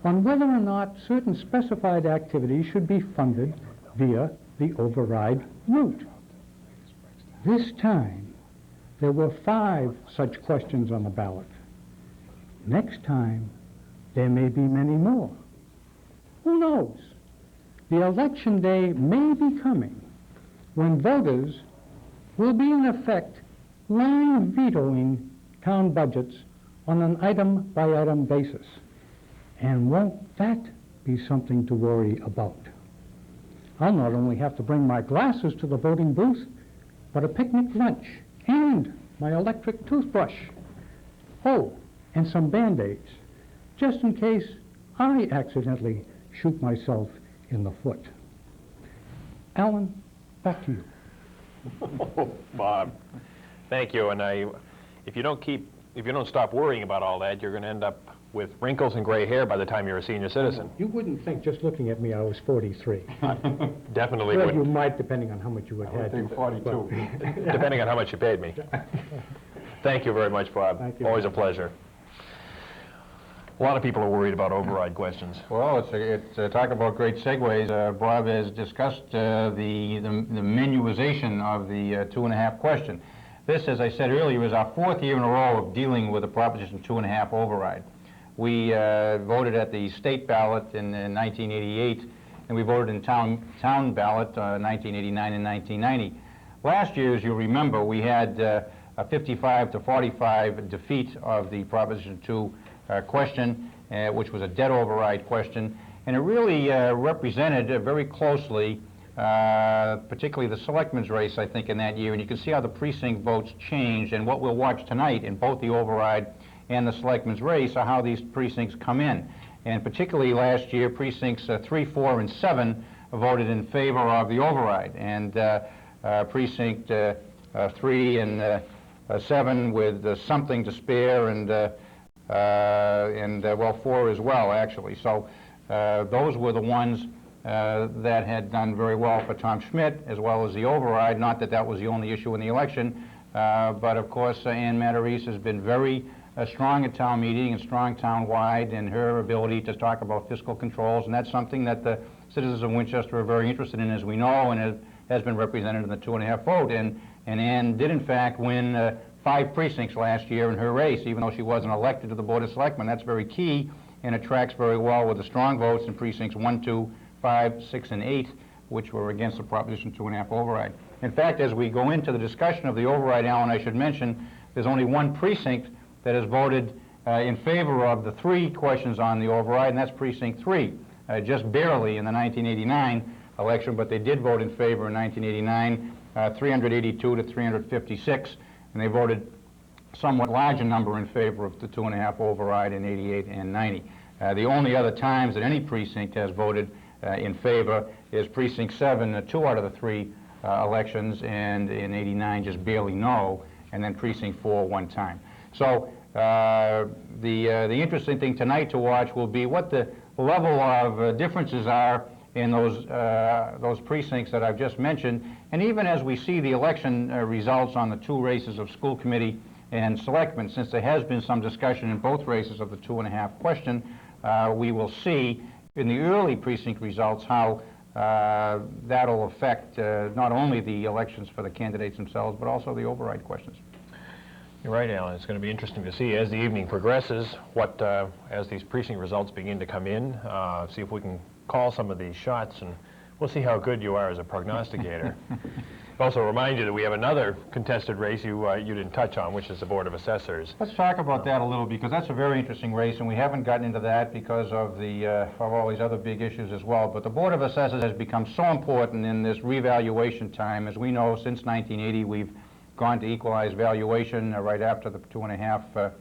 on whether or not certain specified activities should be funded via the override route. This time, there were 5 such questions on the ballot. Next time, there may be many more. Who knows? The election day may be coming when voters will be in effect line vetoing town budgets on an item-by-item basis. And won't that be something to worry about? I'll not only have to bring my glasses to the voting booth, but a picnic lunch and my electric toothbrush. Oh, and some Band-Aids, just in case I accidentally shoot myself in the foot. Alan, back to you. Oh, Bob, thank you. And if you don't stop worrying about all that, you're going to end up with wrinkles and gray hair by the time you're a senior citizen. You wouldn't think, just looking at me, I was 43. Definitely Well, would. you might, depending on how much you would have had. 42. Depending on how much you paid me. Thank you very much, Bob. Thank you. Always a pleasure. A lot of people are worried about override questions. Well, it's talk about great segues. Bob has discussed the menuization of the 2.5 question. This, as I said earlier, is our 4th year in a row of dealing with the Proposition 2.5 override. We voted at the state ballot in 1988, and we voted in town ballot 1989 and 1990. Last year, as you remember, we had a 55-45 defeat of the Proposition 2 question, which was a dead override question, and it really represented very closely, particularly the selectmen's race, I think, in that year. And you can see how the precinct votes changed, and what we'll watch tonight in both the override and the selectmen's race are how these precincts come in. And particularly last year, precincts 3, 4, and 7 voted in favor of the override, and precinct 3 and 7 with something to spare, and well, 4 as well, actually. So those were the ones that had done very well for Tom Schmidt, as well as the override. Not that that was the only issue in the election, but of course Ann Matarese has been very strong at town meeting and strong town-wide in her ability to talk about fiscal controls, and that's something that the citizens of Winchester are very interested in, as we know, and it has been represented in the 2.5 vote. And Ann did, in fact, win 5 precincts last year in her race, even though she wasn't elected to the Board of Selectmen. That's very key, and it tracks very well with the strong votes in precincts 1, 2, 5, 6, and 8, which were against the Proposition 2.5 override. In fact, as we go into the discussion of the override, Alan, I should mention there's only one precinct that has voted in favor of the 3 questions on the override, and that's precinct 3. just barely in the 1989 election, but they did vote in favor in 1989, 382 to 356, and they voted somewhat larger number in favor of the 2.5 override in 88 and 90. The only other times that any precinct has voted in favor is Precinct 7, 2 out of the 3 elections, and in 89 just barely no, and then Precinct 4 one time. So the interesting thing tonight to watch will be what the level of differences are in those precincts that I've just mentioned, and even as we see the election results on the 2 races of school committee and selectmen, since there has been some discussion in both races of the 2.5 question, we will see in the early precinct results how that'll affect not only the elections for the candidates themselves, but also the override questions. You're right, Alan. It's going to be interesting to see as the evening progresses, what as these precinct results begin to come in, see if we can call some of these shots, and we'll see how good you are as a prognosticator. Also remind you that we have another contested race you didn't touch on, which is the Board of Assessors. Let's talk about that a little, because that's a very interesting race, and we haven't gotten into that because of the of all these other big issues as well. But the Board of Assessors has become so important in this revaluation time. As we know, since 1980, we've gone to equalized valuation right after the 2.5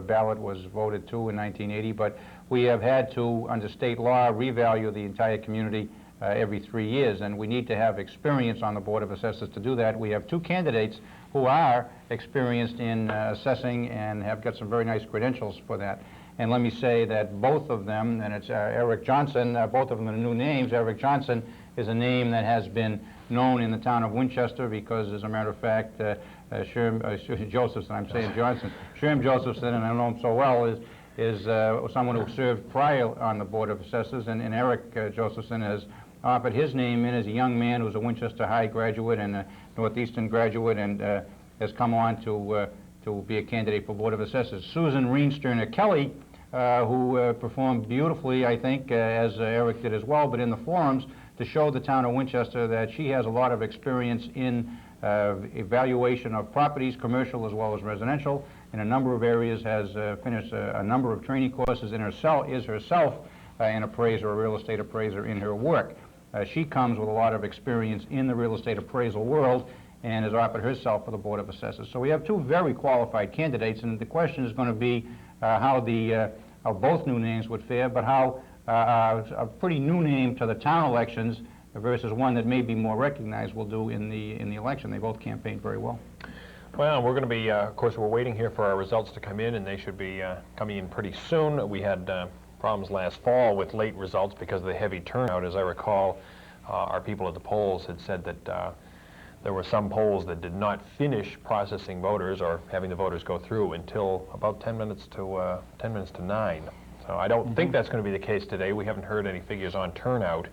ballot was voted to in 1980. But we have had to, under state law, revalue the entire community every 3 years, and we need to have experience on the Board of Assessors to do that. We have 2 candidates who are experienced in assessing and have got some very nice credentials for that. And let me say that both of them, and it's Eric Johnson, both of them are new names. Eric Johnson is a name that has been known in the town of Winchester because, as a matter of fact, Sherm Josephson, I'm saying Johnson, Sherm Josephson, and I know him so well, is someone who served prior on the Board of Assessors, and Eric Josephson has offered his name in as a young man who's a Winchester High graduate and a Northeastern graduate, and has come on to be a candidate for Board of Assessors. Susan Reensterner Kelly, who performed beautifully, I think, as Eric did as well, but in the forums to show the town of Winchester that she has a lot of experience in evaluation of properties, commercial as well as residential, in a number of areas, has finished a number of training courses, and is herself an appraiser, a real estate appraiser in her work. She comes with a lot of experience in the real estate appraisal world and has offered herself for the Board of Assessors. So we have 2 very qualified candidates, and the question is going to be how both new names would fare, but how a pretty new name to the town elections versus one that may be more recognized will do in the election. They both campaigned very well. Well, we're going to be, of course, we're waiting here for our results to come in, and they should be coming in pretty soon. We had problems last fall with late results because of the heavy turnout. As I recall, our people at the polls had said that there were some polls that did not finish processing voters or having the voters go through until about 10 minutes to 9. So I don't think that's going to be the case today. We haven't heard any figures on turnout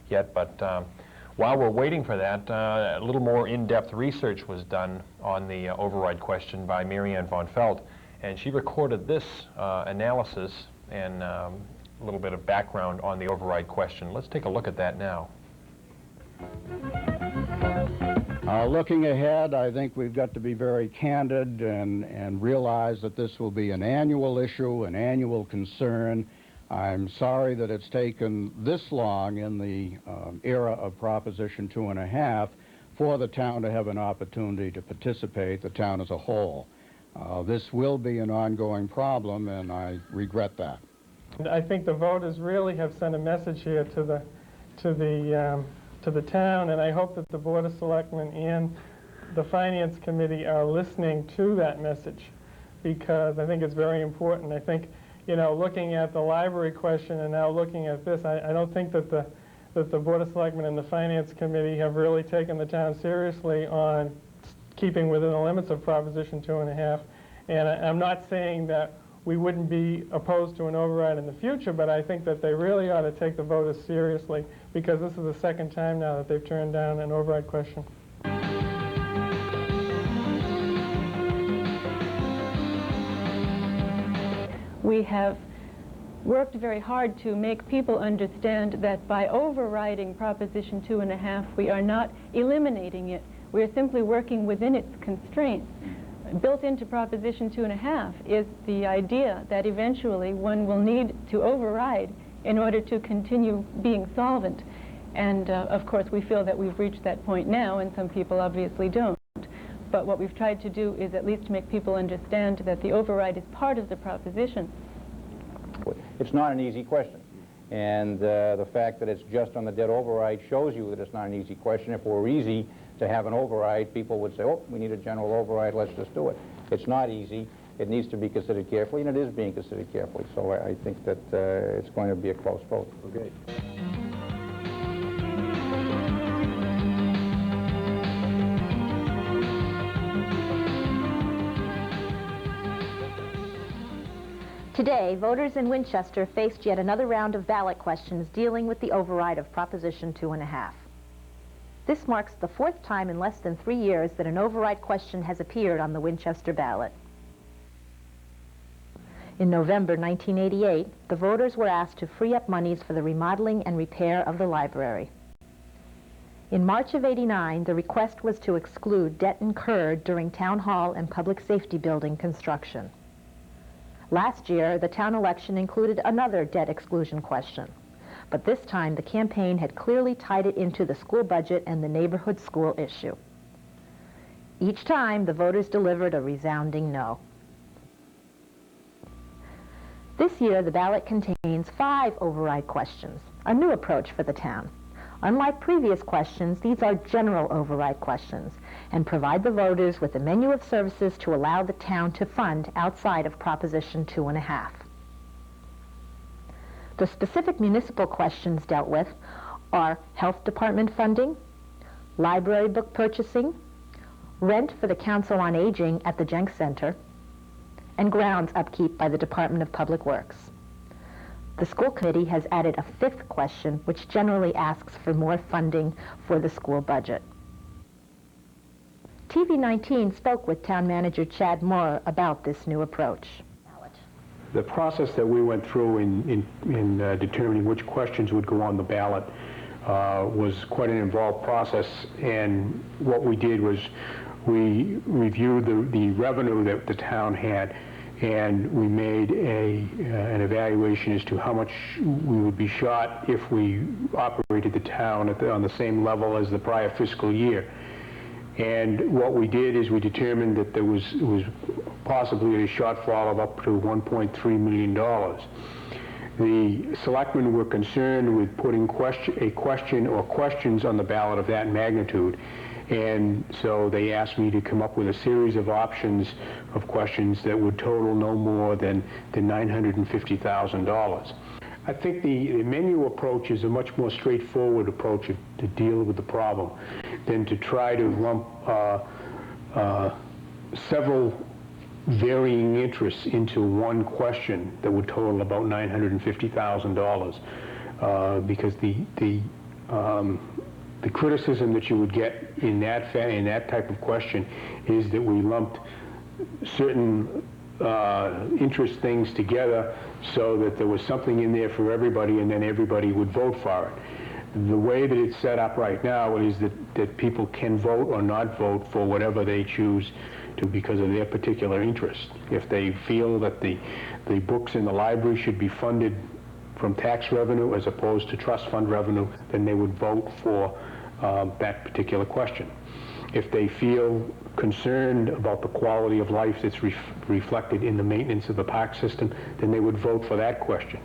yet, but while we're waiting for that, a little more in-depth research was done on the override question by Marianne von Felt, and she recorded this analysis and a little bit of background on the override question. Let's take a look at that now. Looking ahead, I think we've got to be very candid and realize that this will be an annual issue, an annual concern. I'm sorry that it's taken this long in the era of Proposition 2.5 for the town to have an opportunity to participate, the town as a whole. This will be an ongoing problem, and I regret that. I think the voters really have sent a message here to the town, and I hope that the Board of Selectmen and the Finance Committee are listening to that message, because I think it's very important. I think, you know, looking at the library question and now looking at this, I don't think that the Board of Selectmen and the Finance Committee have really taken the town seriously on keeping within the limits of Proposition 2.5. And I'm not saying that we wouldn't be opposed to an override in the future, but I think that they really ought to take the voters seriously, because this is the second time now that they've turned down an override question. We have worked very hard to make people understand that by overriding Proposition 2.5, we are not eliminating it. We are simply working within its constraints. Built into Proposition 2.5 is the idea that eventually one will need to override in order to continue being solvent. And of course, we feel that we've reached that point now, and some people obviously don't. But what we've tried to do is at least make people understand that the override is part of the proposition. It's not an easy question. And the fact that it's just on the debt override shows you that it's not an easy question. If it were easy to have an override, people would say, oh, we need a general override, let's just do it. It's not easy. It needs to be considered carefully, and it is being considered carefully. So I think that it's going to be a close vote. Okay. Today, voters in Winchester faced yet another round of ballot questions dealing with the override of Proposition 2.5. This marks the fourth time in less than 3 years that an override question has appeared on the Winchester ballot. In November 1988, the voters were asked to free up monies for the remodeling and repair of the library. In March of '89, the request was to exclude debt incurred during Town Hall and Public Safety Building construction. Last year, the town election included another debt exclusion question, but this time the campaign had clearly tied it into the school budget and the neighborhood school issue. Each time, the voters delivered a resounding no. This year, the ballot contains 5 override questions, a new approach for the town. Unlike previous questions, these are general override questions and provide the voters with a menu of services to allow the town to fund outside of Proposition 2.5. The specific municipal questions dealt with are health department funding, library book purchasing, rent for the Council on Aging at the Jenks Center, and grounds upkeep by the Department of Public Works. The school committee has added a 5th question, which generally asks for more funding for the school budget. TV19 spoke with town manager Chad Moore about this new approach. The process that we went through in determining which questions would go on the ballot was quite an involved process, and what we did was we reviewed the revenue that the town had, and we made an evaluation as to how much we would be short if we operated the town on the same level as the prior fiscal year. And what we did is we determined that there was possibly a shortfall of up to $1.3 million. The selectmen were concerned with putting a question or questions on the ballot of that magnitude, and so they asked me to come up with a series of options of questions that would total no more than $950,000. I think the menu approach is a much more straightforward approach to deal with the problem than to try to lump several varying interests into one question that would total about $950,000, because the criticism that you would get in that type of question is that we lumped certain interest things together so that there was something in there for everybody, and then everybody would vote for it. The way that it's set up right now is that people can vote or not vote for whatever they choose to because of their particular interest. If they feel that the books in the library should be funded from tax revenue as opposed to trust fund revenue, then they would vote for that particular question. If they feel concerned about the quality of life that's reflected in the maintenance of the park system, then they would vote for that question.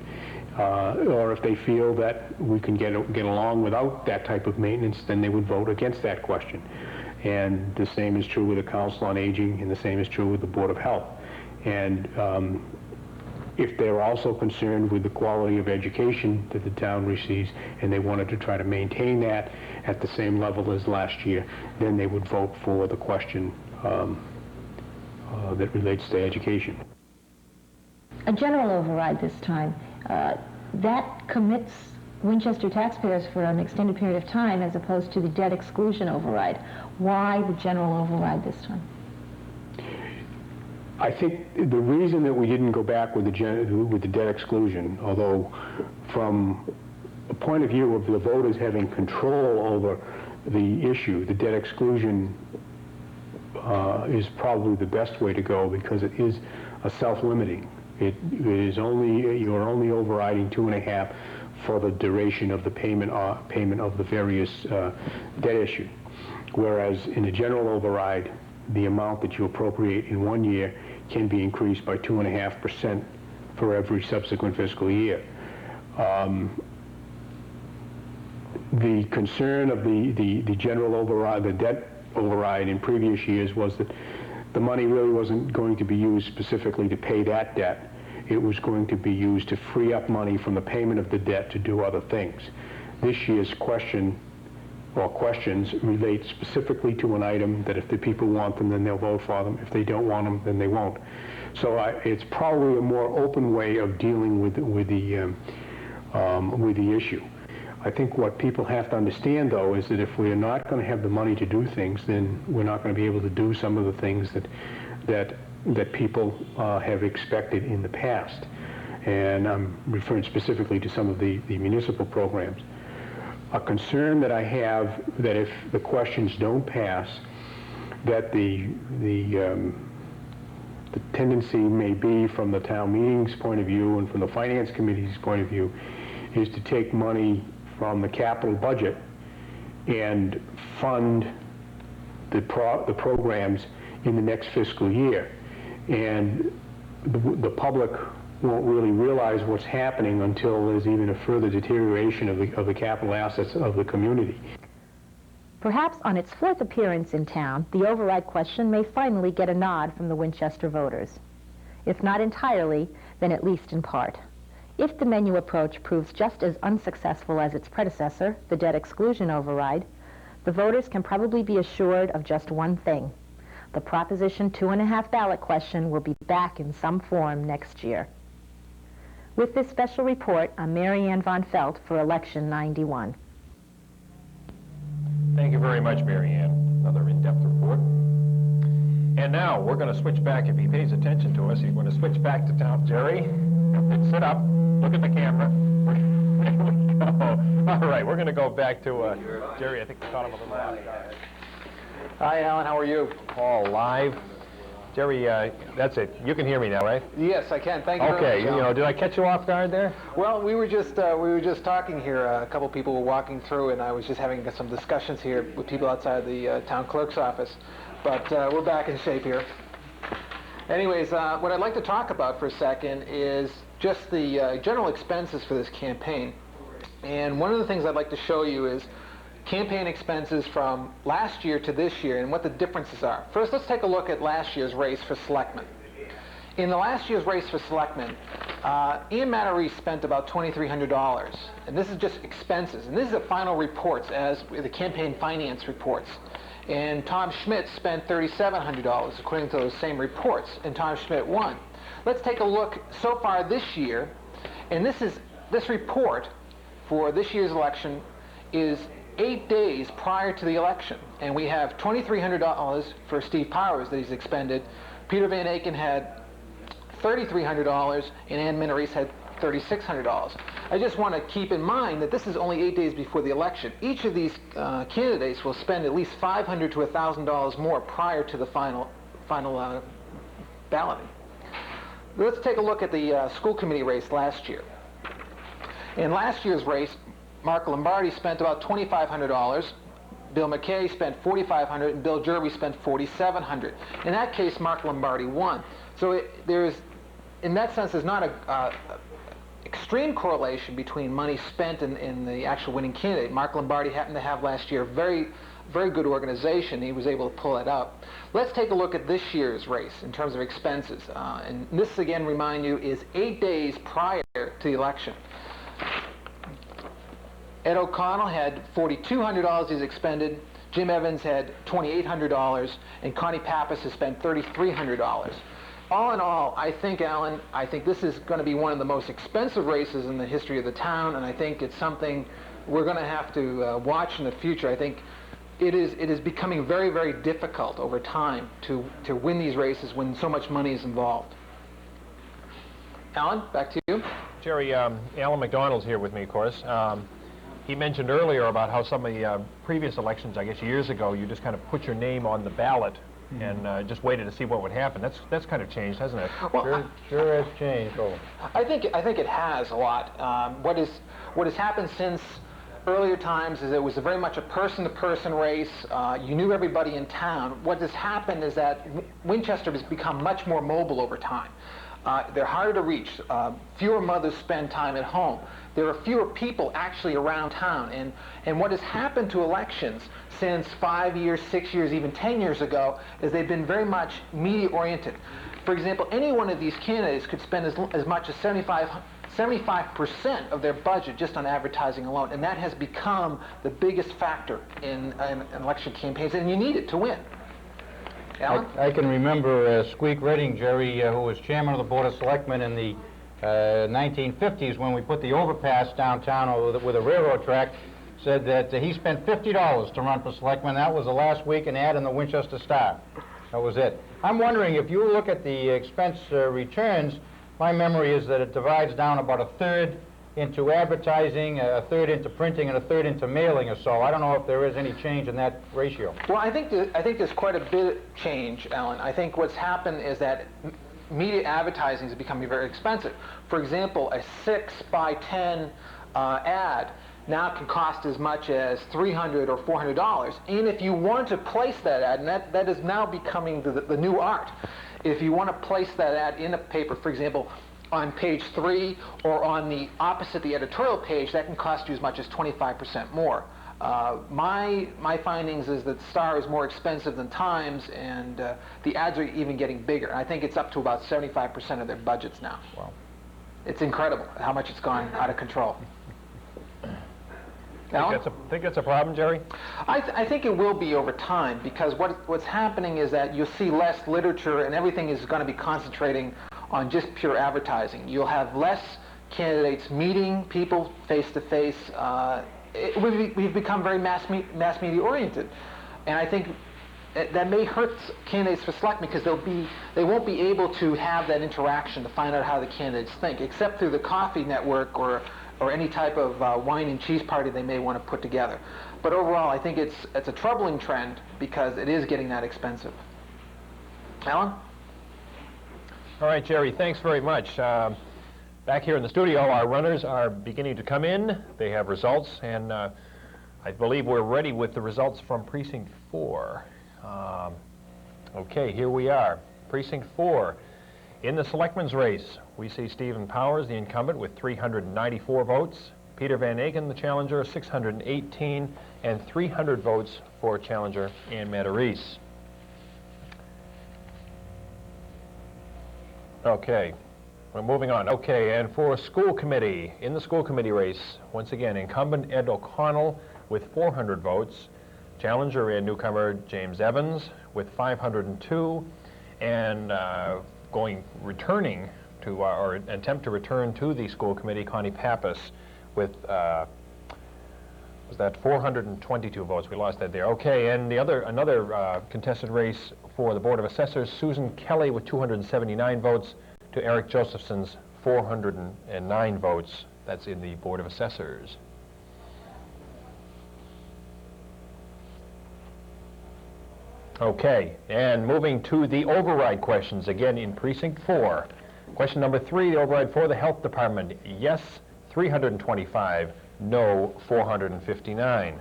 Or if they feel that we can get along without that type of maintenance, then they would vote against that question. And the same is true with the Council on Aging, and the same is true with the Board of Health. And if they're also concerned with the quality of education that the town receives, and they wanted to try to maintain that at the same level as last year, then they would vote for the question that relates to education. A general override this time, that commits Winchester taxpayers for an extended period of time as opposed to the debt exclusion override. Why the general override this time? I think the reason that we didn't go back with the debt exclusion, although from a point of view of the voters having control over the issue, the debt exclusion is probably the best way to go because it is a self-limiting You're only overriding 2.5 for the duration of the payment of the various debt issue. Whereas in a general override, the amount that you appropriate in 1 year can be increased by 2.5% for every subsequent fiscal year. The concern of the general override, the debt override in previous years, was that the money really wasn't going to be used specifically to pay that debt. It was going to be used to free up money from the payment of the debt to do other things. This year's question or questions relate specifically to an item that if the people want them, then they'll vote for them. If they don't want them, then they won't. So it's probably a more open way of dealing with the issue. I think what people have to understand, though, is that if we are not going to have the money to do things, then we're not going to be able to do some of the things that people have expected in the past. And I'm referring specifically to some of the municipal programs. A concern that I have that if the questions don't pass, that the tendency may be from the town meeting's point of view and from the finance committee's point of view is to take money from the capital budget and fund the programs in the next fiscal year. And the public won't really realize what's happening until there's even a further deterioration of the capital assets of the community. Perhaps on its fourth appearance in town, the override question may finally get a nod from the Winchester voters. If not entirely, then at least in part. If the menu approach proves just as unsuccessful as its predecessor, the debt exclusion override, the voters can probably be assured of just one thing. The Proposition 2.5 ballot question will be back in some form next year. With this special report, I'm Mary Ann Von Felt for Election 91. Thank you very much, Mary Ann. Another in-depth report. And now we're going to switch back. If he pays attention to us, he's going to switch back to town. Jerry, sit up, look at the camera. There we go. All right, we're going to go back to Jerry. I think we caught him a little off. Hi, Alan. How are you? All live. Jerry, that's it. You can hear me now, right? Yes, I can. Thank you very Okay. much, Alan. Did I catch you off guard there? Well, we were just talking here. A couple people were walking through, and I was just having some discussions here with people outside the town clerk's office. But we're back in shape here. Anyways, what I'd like to talk about for a second is just the general expenses for this campaign. And one of the things I'd like to show you is campaign expenses from last year to this year and what the differences are. First, let's take a look at last year's race for selectmen. In the last year's race for selectmen, Ian Mattery spent about $2,300, and this is just expenses. And this is the final reports as the campaign finance reports. And Tom Schmidt spent $3,700 according to those same reports, and Tom Schmidt won. Let's take a look so far this year, and this report for this year's election is 8 days prior to the election, and we have $2,300 for Steve Powers that he's expended. Peter Van Aken had $3,300, and Ann Minirees had $3,600. I just want to keep in mind that this is only 8 days before the election. Each of these candidates will spend at least $500 to $1,000 more prior to the final balloting. Let's take a look at the school committee race last year. In last year's race, Mark Lombardi spent about $2,500. Bill McKay spent $4,500, and Bill Jerby spent $4,700. In that case, Mark Lombardi won. So in that sense, there's not a extreme correlation between money spent and the actual winning candidate. Mark Lombardi happened to have last year a very, very good organization. He was able to pull it up. Let's take a look at this year's race in terms of expenses. And this, again, remind you, is 8 days prior to the election. Ed O'Connell had $4,200 he's expended. Jim Evans had $2,800, and Connie Pappas has spent $3,300. All in all, I think, Alan, this is going to be one of the most expensive races in the history of the town, and I think it's something we're going to have to watch in the future. I think it is becoming very, very difficult over time to win these races when so much money is involved. Alan, back to you. Jerry, Alan McDonald's here with me, of course. He mentioned earlier about how some of the previous elections, I guess years ago, you just kind of put your name on the ballot and just waited to see what would happen. That's kind of changed, hasn't it? Well, Sure has changed. Oh. I think it has a lot. What has happened since earlier times is it was very much a person-to-person race. You knew everybody in town. What has happened is that Winchester has become much more mobile over time. They're harder to reach. Fewer mothers spend time at home. There are fewer people actually around town. And what has happened to elections since 5 years, 6 years, even 10 years ago is they've been very much media-oriented. For example, any one of these candidates could spend as much as 75% of their budget just on advertising alone. And that has become the biggest factor in election campaigns. And you need it to win. Alan? I can remember Squeak Redding, Jerry, who was chairman of the Board of Selectmen in the 1950s when we put the overpass downtown with a railroad track, said that he spent $50 to run for selectman. That was the last week an ad in the Winchester Star. That was it. I'm wondering, if you look at the expense returns, my memory is that it divides down about a third into advertising, a third into printing, and a third into mailing or so. I don't know if there is any change in that ratio. Well, I think there's quite a bit of change, Alan. I think what's happened is that media advertising is becoming very expensive. For example, a 6x10 ad now can cost as much as $300 or $400. And if you want to place that ad, and that is now becoming the new art, if you want to place that ad in a paper, for example, on page 3 or on the opposite the editorial page, that can cost you as much as 25% more. My findings is that Star is more expensive than Times, and the ads are even getting bigger. And I think it's up to about 75% of their budgets now. Wow. It's incredible how much it's gone out of control. Think that's a problem, Jerry? I think it will be over time, because what's happening is that you'll see less literature and everything is going to be concentrating on just pure advertising. You'll have less candidates meeting people face to face. We've become very mass media oriented, and I think that may hurt candidates for selectmen because they won't be able to have that interaction to find out how the candidates think, except through the coffee network or any type of wine and cheese party they may want to put together. But overall, I think it's a troubling trend because it is getting that expensive. Alan? All right, Jerry, thanks very much. Back here in the studio, our runners are beginning to come in. They have results, and I believe we're ready with the results from Precinct 4. Okay, here we are. Precinct 4. In the selectmen's race, we see Stephen Powers, the incumbent, with 394 votes. Peter Van Aken, the challenger, 618, and 300 votes for challenger Ann Matarese. Okay, we're moving on. Okay, and for school committee, in the school committee race, once again, incumbent Ed O'Connell with 400 votes, challenger and newcomer James Evans with 502, and returning to, or attempt to return to the school committee, Connie Pappas with, was that 422 votes? We lost that there. Okay, and another contested race for the Board of Assessors, Susan Kelly with 279 votes to Eric Josephson's 409 votes. That's in the Board of Assessors. Okay, and moving to the override questions, again in Precinct 4. Question number 3, the override for the Health Department, yes, 325, no, 459.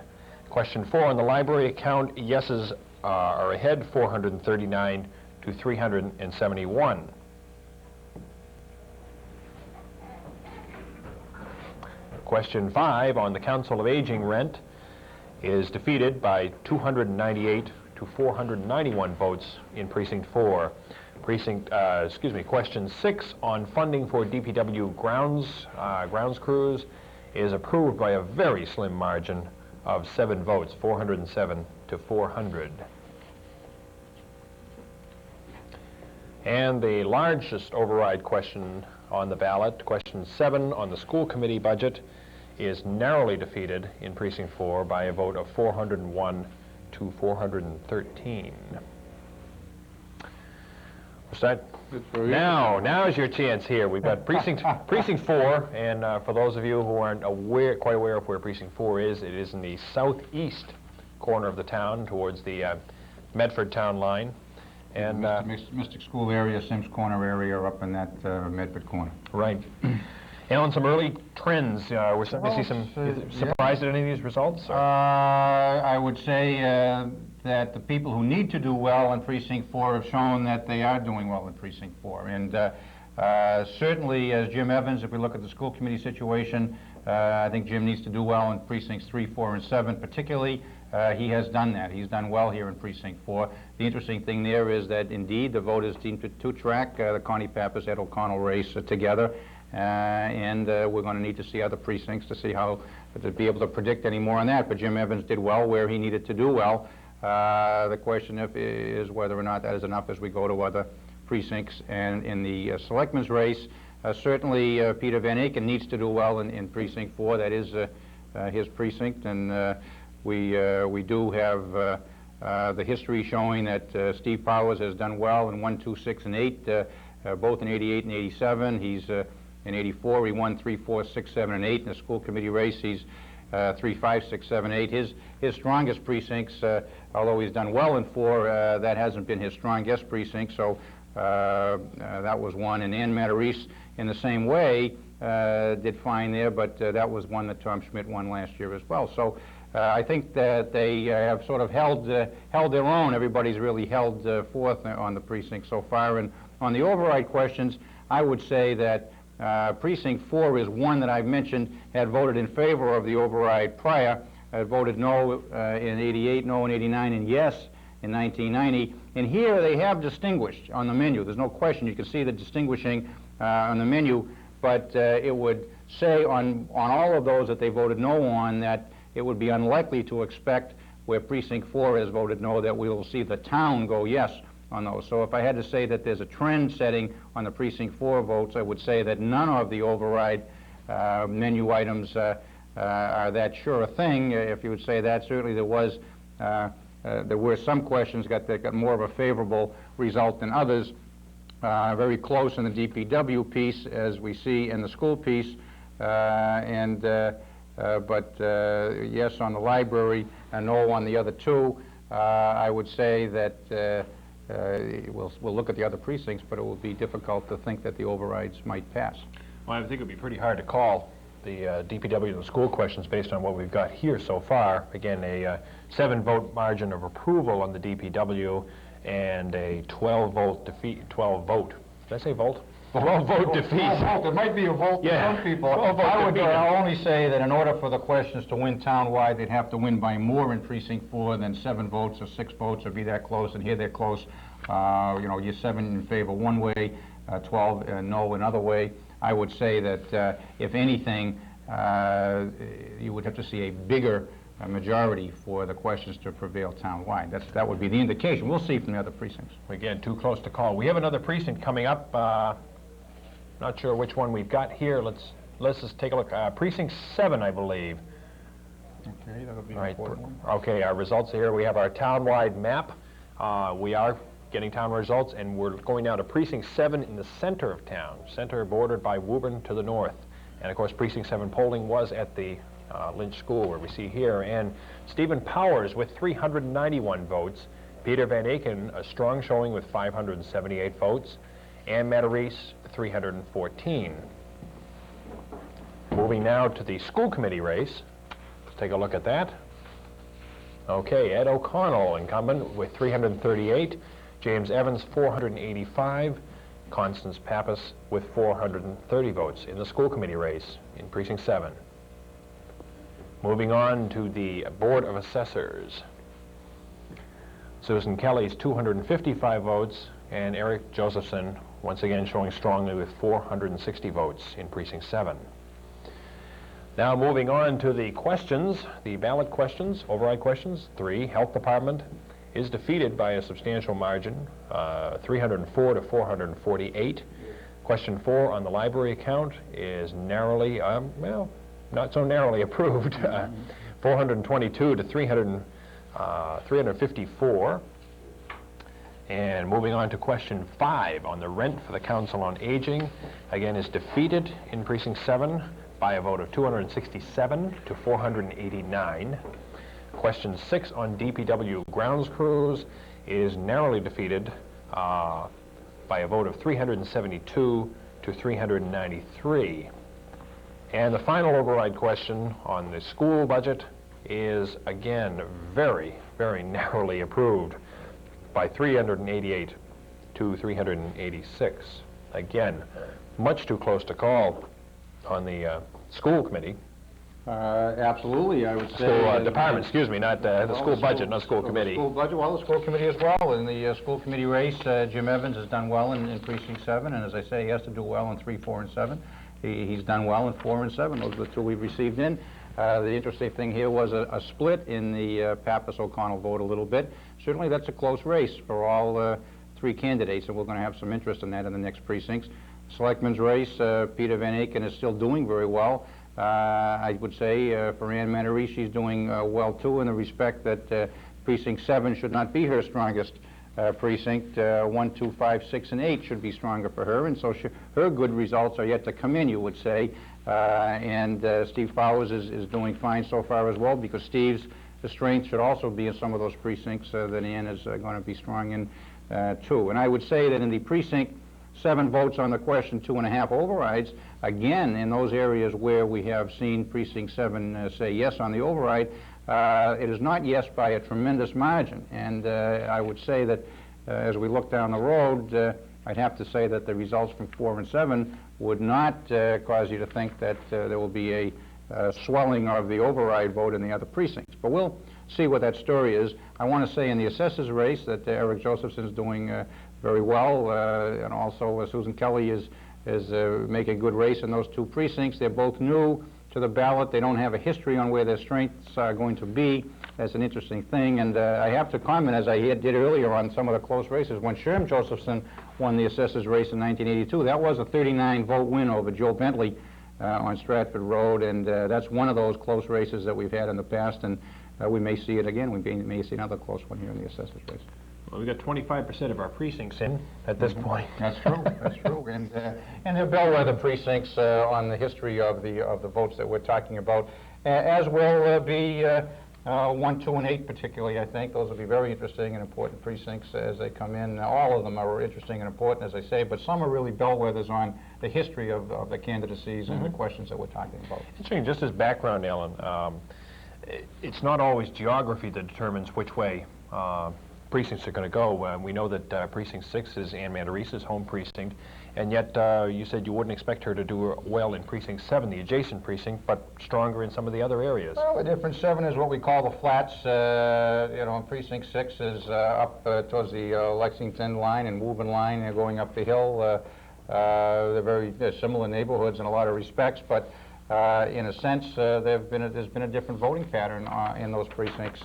Question 4, on the library account, yeses are ahead, 439 to 371. Question 5, on the Council of Aging rent, is defeated by 298 to 491 votes in Precinct 4. Question 6 on funding for DPW grounds crews is approved by a very slim margin of 7 votes, 407 to 400. And the largest override question on the ballot, question 7 on the school committee budget, is narrowly defeated in Precinct 4 by a vote of 401 to 413. Now's your chance here. We've got Precinct 4, and for those of you who aren't quite aware of where Precinct 4 is, it is in the southeast corner of the town towards the Medford town line. And Mystic School area, Sims Corner area, are up in that Medford corner. Right. Alan, some early trends. We're starting to see some. Surprised at any of these results? I would say that the people who need to do well in Precinct 4 have shown that they are doing well in Precinct 4. And certainly, as Jim Evans, if we look at the school committee situation, I think Jim needs to do well in Precincts 3, 4, and 7 particularly. He has done that. He's done well here in Precinct 4. The interesting thing there is that indeed the voters seem to track the Connie Pappas, Ed O'Connell race together. And we're going to need to see other precincts to see how to be able to predict any more on that. But Jim Evans did well where he needed to do well. The question is whether or not that is enough as we go to other precincts. And in the selectmen's race, certainly Peter Van Aken needs to do well in Precinct 4. That is his precinct, and we do have the history showing that Steve Powers has done well in 1, 2, 6, and 8, both in 88 and 87. He's in 84, he won 3, 4, 6, 7, and 8 in the school committee race. He's 3, 5, 6, 7, 8. His strongest precincts, although he's done well in 4, that hasn't been his strongest precinct. So that was one. And Ann Matarese, in the same way, did fine there, but that was one that Tom Schmidt won last year as well. So I think that they have sort of held their own. Everybody's really held forth on the precinct so far. And on the override questions, I would say that Precinct 4 is one that I've mentioned had voted in favor of the override prior, had voted no in 88, no in 89, and yes in 1990. And here they have distinguished on the menu. There's no question. You can see the distinguishing on the menu, but it would say on all of those that they voted no on that it would be unlikely to expect where Precinct 4 has voted no that we will see the town go yes on those. So if I had to say that there's a trend setting on the Precinct 4 votes, I would say that none of the override menu items are that sure a thing. If you would say that, certainly there were some questions that got more of a favorable result than others. Very close in the DPW piece, as we see in the school piece, but yes on the library and no on the other two. I would say that we'll look at the other precincts, but it will be difficult to think that the overrides might pass. Well, I think it would be pretty hard to call the DPW and the school questions based on what we've got here so far. Again, a 7-vote margin of approval on the DPW and a 12-vote defeat. 12-vote. Did I say vote? 12-vote defeat. There might be a vote for some people. I would only say that in order for the questions to win town-wide, they'd have to win by more in Precinct 4 than 7 votes or 6 votes or be that close, and here they're close. You're 7 in favor one way, 12 no another way. I would say that if anything, you would have to see a bigger majority for the questions to prevail town-wide. That would be the indication. We'll see from the other precincts. Again, too close to call. We have another precinct coming up. Not sure which one we've got here. Let's just take a look. Precinct 7, I believe. Okay, that'll be right. important one. Okay, our results here. We have our town-wide map. We are getting town results, and we're going now to Precinct 7 in the center of town. Center bordered by Woburn to the north. And of course, Precinct 7 polling was at the Lynch School, where we see here. And Stephen Powers with 391 votes. Peter Van Aken, a strong showing with 578 votes. Ann Matarese, 314. Moving now to the school committee race. Let's take a look at that. Okay, Ed O'Connell, incumbent, with 338. James Evans, 485. Constance Pappas with 430 votes in the school committee race in Precinct 7. Moving on to the Board of Assessors. Susan Kelly's 255 votes, and Eric Josephson once again showing strongly with 460 votes in Precinct 7. Now moving on to the questions, the ballot questions, override questions. 3, Health Department is defeated by a substantial margin, 304 to 448. Question 4 on the library account is narrowly, well, not so narrowly approved, 422 to 354. And moving on to question 5 on the rent for the Council on Aging, again is defeated in Precinct 7 by a vote of 267 to 489. Question 6 on DPW grounds crews is narrowly defeated by a vote of 372 to 393. And the final override question on the school budget is again very, very narrowly approved by 388 to 386. Again, much too close to call on the school committee. Absolutely, I would say. School department, excuse me, not the school budget, not school committee. School budget, well, the school committee as well. In the school committee race, Jim Evans has done well in Precinct 7, and as I say, he has to do well in 3, 4, and 7. He's done well in 4 and 7. Those are the two we've received in. The interesting thing here was a split in the Pappas-O'Connell vote a little bit. Certainly that's a close race for all 3 candidates, and we're going to have some interest in that in the next precincts. Selectmen's race, Peter Van Aken is still doing very well. I would say for Ann Manarese, she's doing well too, in the respect that Precinct 7 should not be her strongest precinct. 1, 2, 5, 6, and 8 should be stronger for her, and so her good results are yet to come in, you would say. And Steve Powers is doing fine so far as well, because Steve's strength should also be in some of those precincts that Ann is going to be strong in too. And I would say that in the Precinct 7 votes on the question 2.5 overrides, again, in those areas where we have seen Precinct 7 say yes on the override, it is not yes by a tremendous margin. And I would say that as we look down the road, I'd have to say that the results from 4 and 7 would not cause you to think that there will be a swelling of the override vote in the other precincts. But we'll see what that story is. I want to say in the assessors race that Eric Josephson is doing very well, and also Susan Kelly is making a good race in those 2 precincts. They're both new to the ballot. They don't have a history on where their strengths are going to be. That's an interesting thing. And I have to comment, as I did earlier on some of the close races, when Sherm Josephson won the assessors race in 1982, that was a 39-vote win over Joe Bentley on Stratford Road, and that's one of those close races that we've had in the past, and we may see it again. We may see another close one here in the assessors race. Well, we've got 25% of our precincts in at this point. That's true. That's true. And they're bellwether precincts on the history of the votes that we're talking about, as will be 1, 2, and 8 particularly. I think those will be very interesting and important precincts as they come in. All of them are interesting and important, as I say, but some are really bellwethers on the history of the candidacies and the questions that we're talking about. Interesting. Just as background, Alan, it's not always geography that determines which way precincts are going to go. We know that Precinct 6 is Ann Mandarese's home precinct, and yet you said you wouldn't expect her to do well in Precinct 7, the adjacent precinct, but stronger in some of the other areas. Well, the difference 7 is what we call the flats. You know, Precinct 6 is up towards the Lexington line and Woburn line. They're going up the hill. They're very similar neighborhoods in a lot of respects, but in a sense, there's been a different voting pattern in those precincts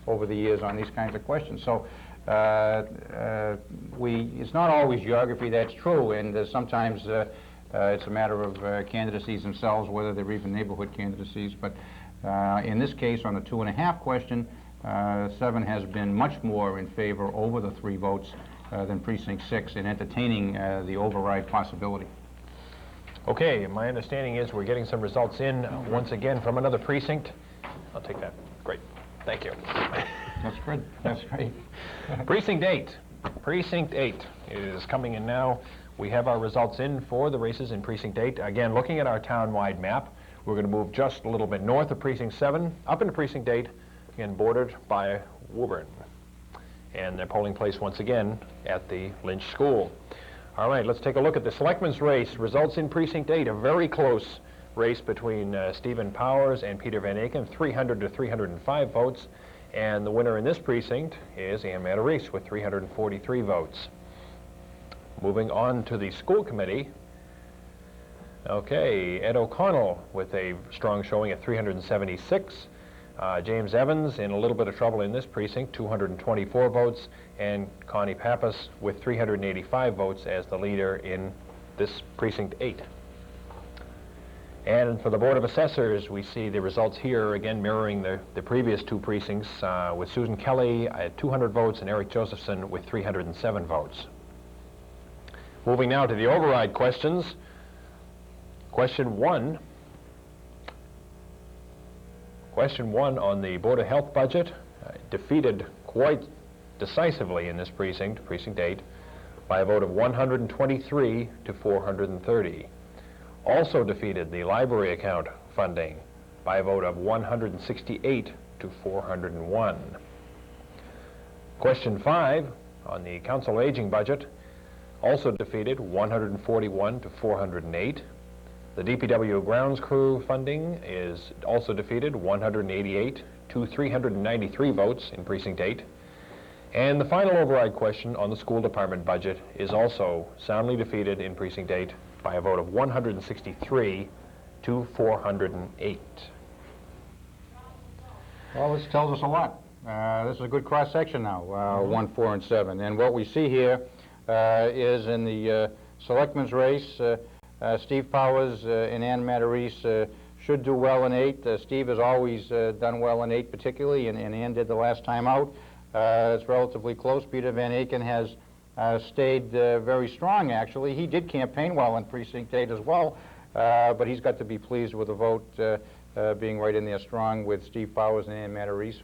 over the years on these kinds of questions. So it's not always geography, that's true, and sometimes it's a matter of candidacies themselves, whether they're even neighborhood candidacies. But in this case, on the 2.5 question, 7 has been much more in favor over the 3 votes than Precinct 6 in entertaining the override possibility. Okay, my understanding is we're getting some results in once again from another precinct. I'll take that. Great. Thank you. That's good. That's great. Precinct 8. Precinct 8 is coming in now. We have our results in for the races in Precinct 8. Again, looking at our town-wide map, we're going to move just a little bit north of Precinct 7, up into Precinct 8, again bordered by Woburn. And their polling place once again at the Lynch School. All right, let's take a look at the Selectmen's race. Results in Precinct 8, a very close race between Stephen Powers and Peter Van Aken, 300 to 305 votes. And the winner in this precinct is Ann Mandarese with 343 votes. Moving on to the school committee. Okay, Ed O'Connell with a strong showing at 376. James Evans in a little bit of trouble in this precinct, 224 votes, and Connie Pappas with 385 votes as the leader in this Precinct 8. And for the Board of Assessors, we see the results here, again mirroring the previous 2 precincts, with Susan Kelly at 200 votes and Eric Josephson with 307 votes. Moving now to the override questions. Question 1. Question 1 on the Board of Health budget, defeated quite decisively in this precinct, Precinct 8, by a vote of 123 to 430. Also defeated the library account funding by a vote of 168 to 401. Question 5 on the Council on Aging budget also defeated 141 to 408. The DPW grounds crew funding is also defeated 188 to 393 votes in Precinct 8. And the final override question on the school department budget is also soundly defeated in Precinct 8 by a vote of 163 to 408. Well, this tells us a lot. This is a good cross-section now, 1, 4, and 7. And what we see here is in the selectmen's race, Steve Powers and Ann Matarese should do well in 8. Steve has always done well in 8 particularly, and Ann did the last time out. It's relatively close. Peter Van Aken has stayed very strong, actually. He did campaign well in Precinct 8 as well, but he's got to be pleased with the vote being right in there strong with Steve Powers and Ann Matarese,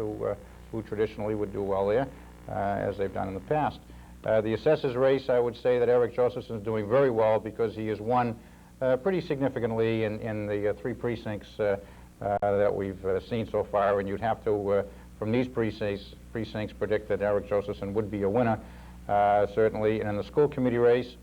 who traditionally would do well there, as they've done in the past. The assessors race, I would say that Eric Josephson is doing very well because he has won pretty significantly in the 3 precincts that we've seen so far, and you'd have to, from these precincts, predict that Eric Josephson would be a winner, certainly. And in the school committee race,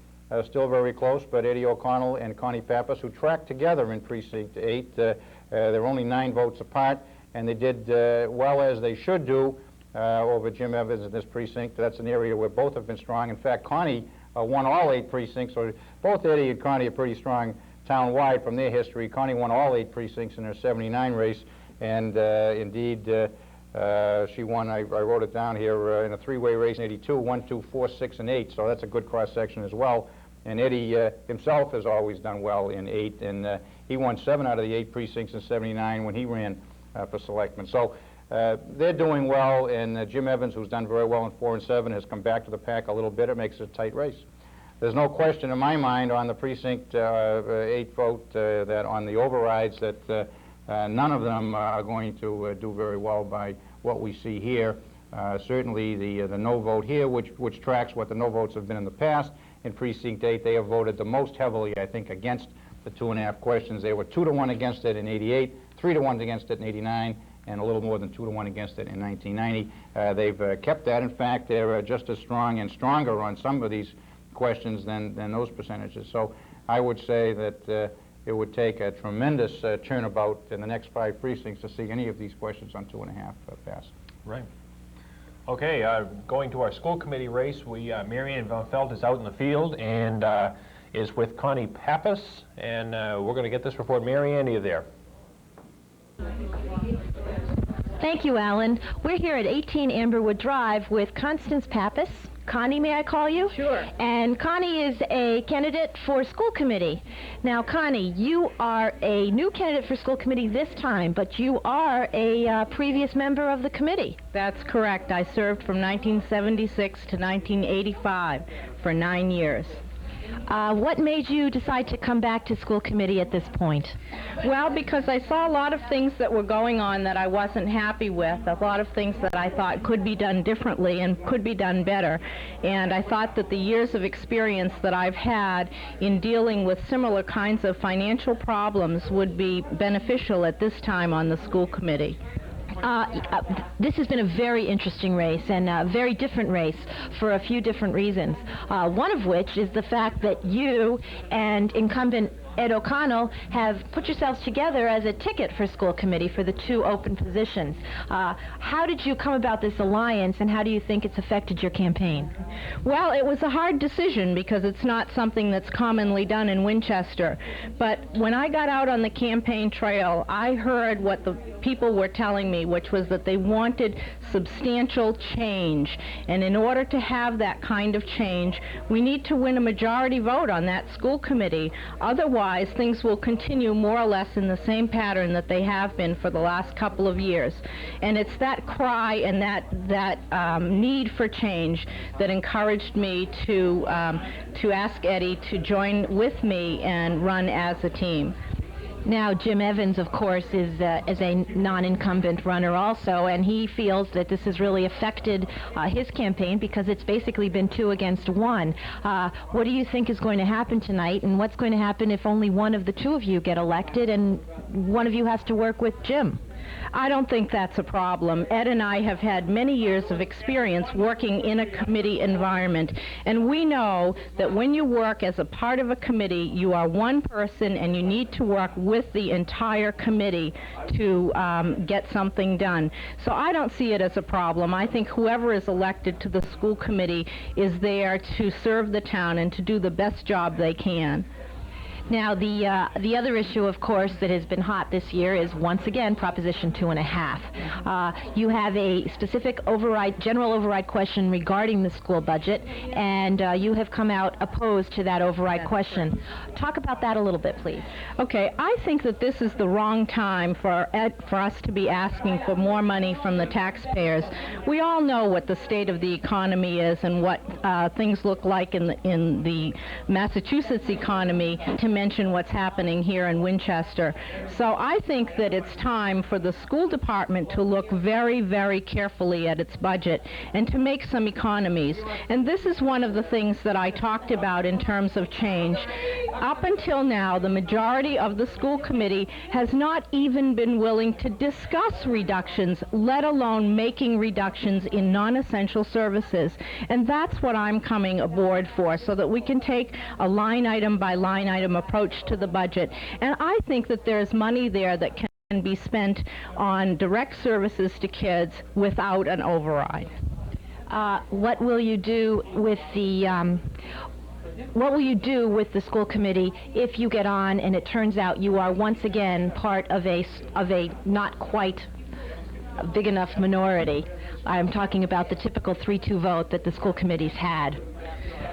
still very close, but Eddie O'Connell and Connie Pappas, who tracked together in Precinct 8, they're only 9 votes apart, and they did well as they should do over Jim Evans in this precinct. That's an area where both have been strong. In fact, Connie won all 8 precincts, so both Eddie and Connie are pretty strong town-wide from their history. Connie won all 8 precincts in her 79 race, and indeed, she won, I wrote it down here, in a 3-way race in 82, 1, 2, 4, 6, and 8, so that's a good cross-section as well. And Eddie himself has always done well in 8, and he won 7 out of the 8 precincts in 79 when he ran for selectman. So they're doing well, and Jim Evans, who's done very well in 4 and 7, has come back to the pack a little bit. It makes it a tight race. There's no question in my mind on the Precinct 8 vote that on the overrides that none of them are going to do very well by what we see here. Certainly the no vote here, which tracks what the no votes have been in the past. In Precinct 8, they have voted the most heavily, I think, against the 2.5 questions. They were 2-1 against it in 88, 3-1 against it in 89, and a little more than 2-1 against it in 1990. They've kept that. In fact, they're just as strong and stronger on some of these questions than those percentages. So I would say that it would take a tremendous turnabout in the next 5 precincts to see any of these questions on 2.5 pass. Right. Okay, going to our school committee race, Marianne Van Felt is out in the field and is with Connie Pappas, and we're going to get this report. Marianne, are you there? Thank you, Alan. We're here at 18 Amberwood Drive with Constance Pappas. Connie, may I call you? Sure. And Connie is a candidate for school committee. Now, Connie, you are a new candidate for school committee this time, but you are a previous member of the committee. That's correct. I served from 1976 to 1985 for 9 years. What made you decide to come back to school committee at this point? Well, because I saw a lot of things that were going on that I wasn't happy with, a lot of things that I thought could be done differently and could be done better. And I thought that the years of experience that I've had in dealing with similar kinds of financial problems would be beneficial at this time on the school committee. This has been a very interesting race and a very different race for a few different reasons. One of which is the fact that you and incumbent Ed O'Connell have put yourselves together as a ticket for school committee for the 2 open positions. How did you come about this alliance, and how do you think it's affected your campaign? Well, it was a hard decision because it's not something that's commonly done in Winchester. But when I got out on the campaign trail, I heard what the people were telling me, which was that they wanted substantial change. And in order to have that kind of change, we need to win a majority vote on that school committee. Otherwise, things will continue more or less in the same pattern that they have been for the last couple of years. And it's that cry and that need for change that encouraged me to ask Eddie to join with me and run as a team. Now, Jim Evans, of course, is a non-incumbent runner also, and he feels that this has really affected his campaign because it's basically been 2 against 1. What do you think is going to happen tonight, and what's going to happen if only one of the 2 of you get elected and one of you has to work with Jim? I don't think that's a problem. Ed and I have had many years of experience working in a committee environment, and we know that when you work as a part of a committee, you are one person and you need to work with the entire committee to get something done. So I don't see it as a problem. I think whoever is elected to the school committee is there to serve the town and to do the best job they can. Now, the other issue, of course, that has been hot this year is, once again, Proposition 2.5. You have a specific general override question regarding the school budget, and you have come out opposed to that override question. Talk about that a little bit, please. Okay, I think that this is the wrong time for us to be asking for more money from the taxpayers. We all know what the state of the economy is and what things look like in the Massachusetts economy, to mention what's happening here in Winchester. So I think that it's time for the school department to look very, very carefully at its budget and to make some economies. And this is one of the things that I talked about in terms of change. Up until now, the majority of the school committee has not even been willing to discuss reductions, let alone making reductions in non-essential services. And that's what I'm coming aboard for, so that we can take a line item by line item approach to the budget. And I think that there's money there that can be spent on direct services to kids without an override. What will you do with the school committee if you get on and it turns out you are once again part of a not quite big enough minority? I'm talking about the typical 3-2 vote that the school committee's had.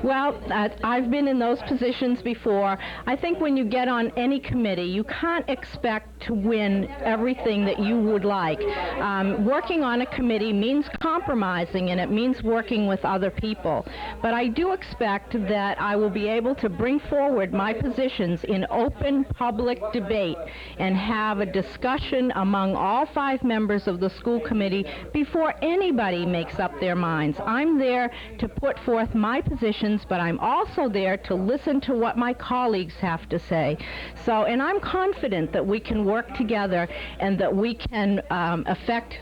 Well, I've been in those positions before. I think when you get on any committee, you can't expect to win everything that you would like. Working on a committee means compromising, and it means working with other people. But I do expect that I will be able to bring forward my positions in open public debate and have a discussion among all 5 members of the school committee before anybody makes up their minds. I'm there to put forth my positions, but I'm also there to listen to what my colleagues have to say. So, and I'm confident that we can work together and that we can affect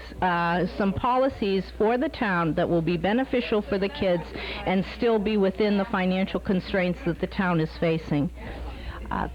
some policies for the town that will be beneficial for the kids and still be within the financial constraints that the town is facing.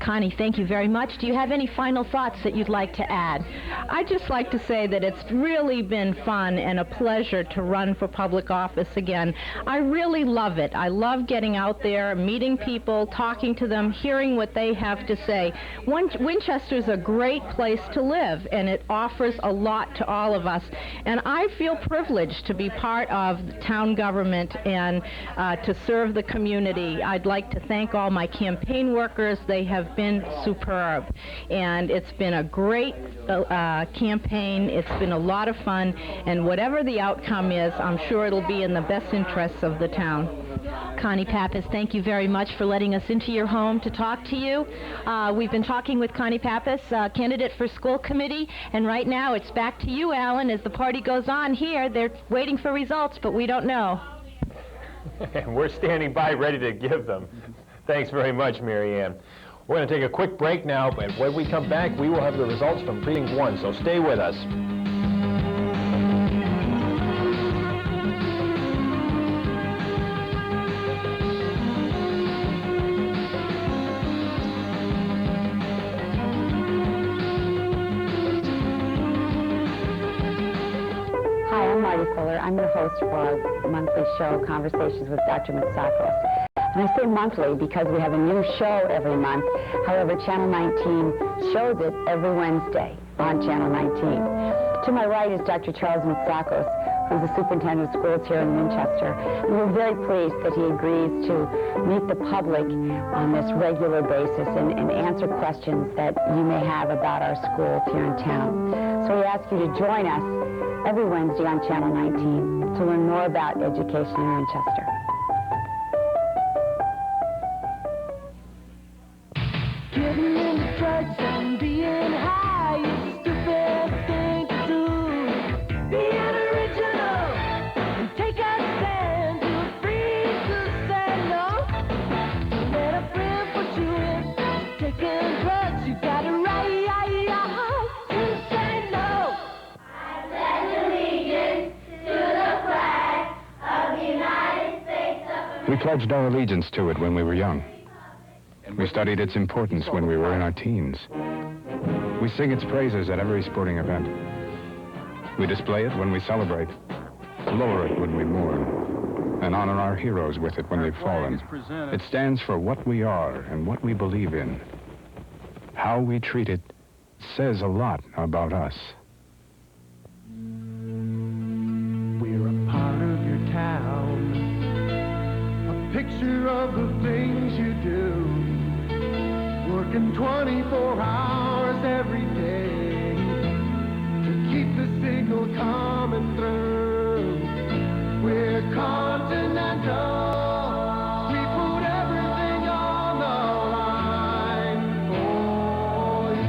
Connie, thank you very much. Do you have any final thoughts that you'd like to add? I'd just like to say that it's really been fun and a pleasure to run for public office again. I really love it. I love getting out there, meeting people, talking to them, hearing what they have to say. Winchester's a great place to live, and it offers a lot to all of us. And I feel privileged to be part of town government and to serve the community. I'd like to thank all my campaign workers. They have been superb, and it's been a great campaign. It's been a lot of fun, and whatever the outcome is, I'm sure it'll be in the best interests of the town. Connie Pappas, thank you very much for letting us into your home to talk to you. We've been talking with Connie Pappas, candidate for school committee, and right now it's back to you, Alan, as the party goes on here. They're waiting for results, but we don't know. And we're standing by ready to give them. Thanks very much, Mary Ann. We're going to take a quick break now, and when we come back, we will have the results from Precinct 1, so stay with us. Hi, I'm Marty Fuller. I'm the host for our monthly show, Conversations with Dr. Mitsakos. And I say monthly because we have a new show every month. However, Channel 19 shows it every Wednesday on Channel 19. To my right is Dr. Charles Mitsakos, who's the superintendent of schools here in Winchester. And we're very pleased that he agrees to meet the public on this regular basis and answer questions that you may have about our schools here in town. So we ask you to join us every Wednesday on Channel 19 to learn more about education in Winchester. Getting in drugs and being high is a stupid thing to do. Be an original and take a stand. You're free to say no. Don't let a friend put you in. Taking drugs, you got a right to say no. I pledge allegiance to the flag of the United States of America. We pledged our allegiance to it when we were young. We studied its importance when we were in our teens. We sing its praises at every sporting event. We display it when we celebrate, lower it when we mourn, and honor our heroes with it when they've fallen. It stands for what we are and what we believe in. How we treat it says a lot about us. We're a part of your town, a picture of the things you do, working 24 hours every day to keep the signal coming through. We're Continental. We put everything on the line for you.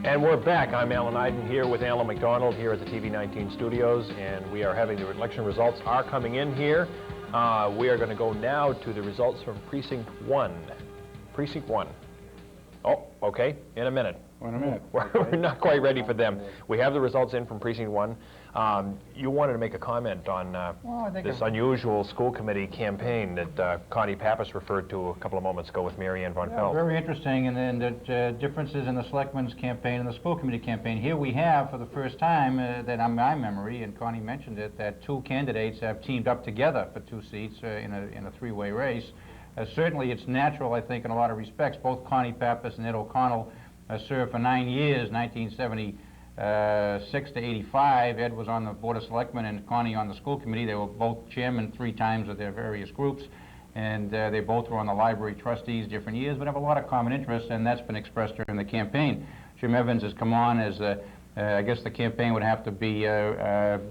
And we're back. I'm Alan Iden here with Alan McDonald here at the TV19 studios, and we are having the election results are coming in here. We are going to go now to the results from Precinct 1. Precinct 1. Oh, okay, in a minute. In a minute. We're not quite ready for them. We have the results in from Precinct 1. You wanted to make a comment on this unusual school committee campaign that Connie Pappas referred to a couple of moments ago with Mary Ann Von Pelt. Very interesting, and then the differences in the selectmen's campaign and the school committee campaign. Here we have, for the first time, that in my memory, and Connie mentioned it, that two candidates have teamed up together for 2 seats in a three-way race. Certainly it's natural, I think, in a lot of respects. Both Connie Pappas and Ed O'Connell served for 9 years, 1976 to 85. Ed was on the Board of Selectmen and Connie on the school committee. They were both chairmen 3 times of their various groups, and they both were on the library trustees different years, but have a lot of common interests, and that's been expressed during the campaign. Jim Evans has come on as, I guess the campaign would have to be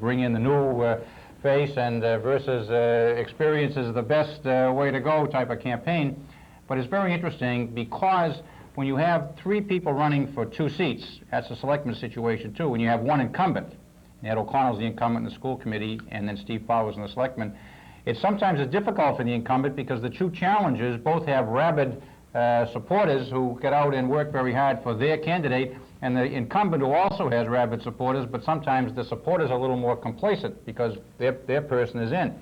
bring in the new face and versus experience is the best way to go type of campaign. But it's very interesting because when you have 3 people running for 2 seats, that's a selectman situation too. When you have 1 incumbent, Ed O'Connell's the incumbent in the school committee, and then Steve Powers in the selectmen, it sometimes is difficult for the incumbent because the 2 challengers both have rabid supporters who get out and work very hard for their candidate, and the incumbent who also has rabid supporters, but sometimes the supporters are a little more complacent because their person is in.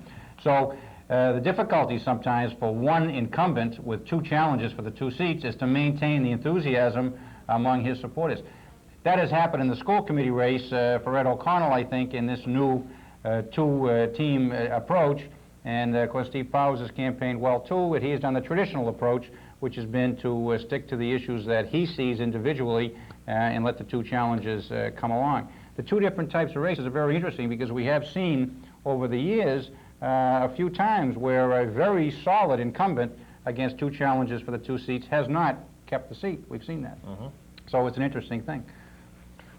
So the difficulty sometimes for 1 incumbent with 2 challenges for the 2 seats is to maintain the enthusiasm among his supporters. That has happened in the school committee race for Ed O'Connell, I think, in this new 2-team approach. And of course, Steve Powers has campaigned well too, but he has done the traditional approach, which has been to stick to the issues that he sees individually and let the 2 challenges come along. The 2 different types of races are very interesting because we have seen over the years a few times where a very solid incumbent against 2 challenges for the 2 seats has not kept the seat. We've seen that. So it's an interesting thing.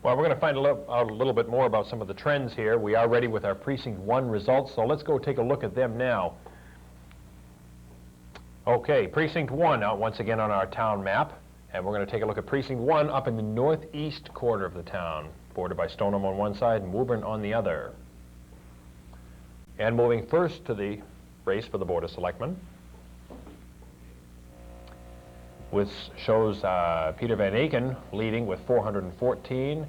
Well, we're going to find out a little bit more about some of the trends here. We are ready with our Precinct 1 results, so let's go take a look at them now. Okay, Precinct 1 out once again on our town map, and we're going to take a look at Precinct 1 up in the northeast quarter of the town, bordered by Stoneham on one side and Woburn on the other. And moving first to the race for the Board of Selectmen, which shows Peter Van Aken leading with 414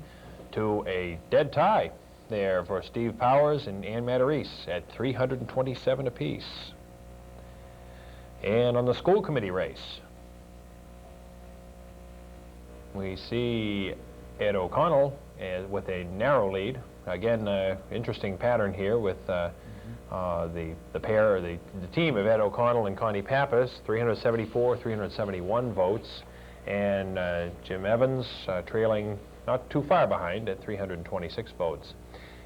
to a dead tie there for Steve Powers and Ann Matarese at 327 apiece. And on the school committee race, we see Ed O'Connell with a narrow lead. Again, interesting pattern here with the team of Ed O'Connell and Connie Pappas, 374, 371 votes, and Jim Evans trailing not too far behind at 326 votes.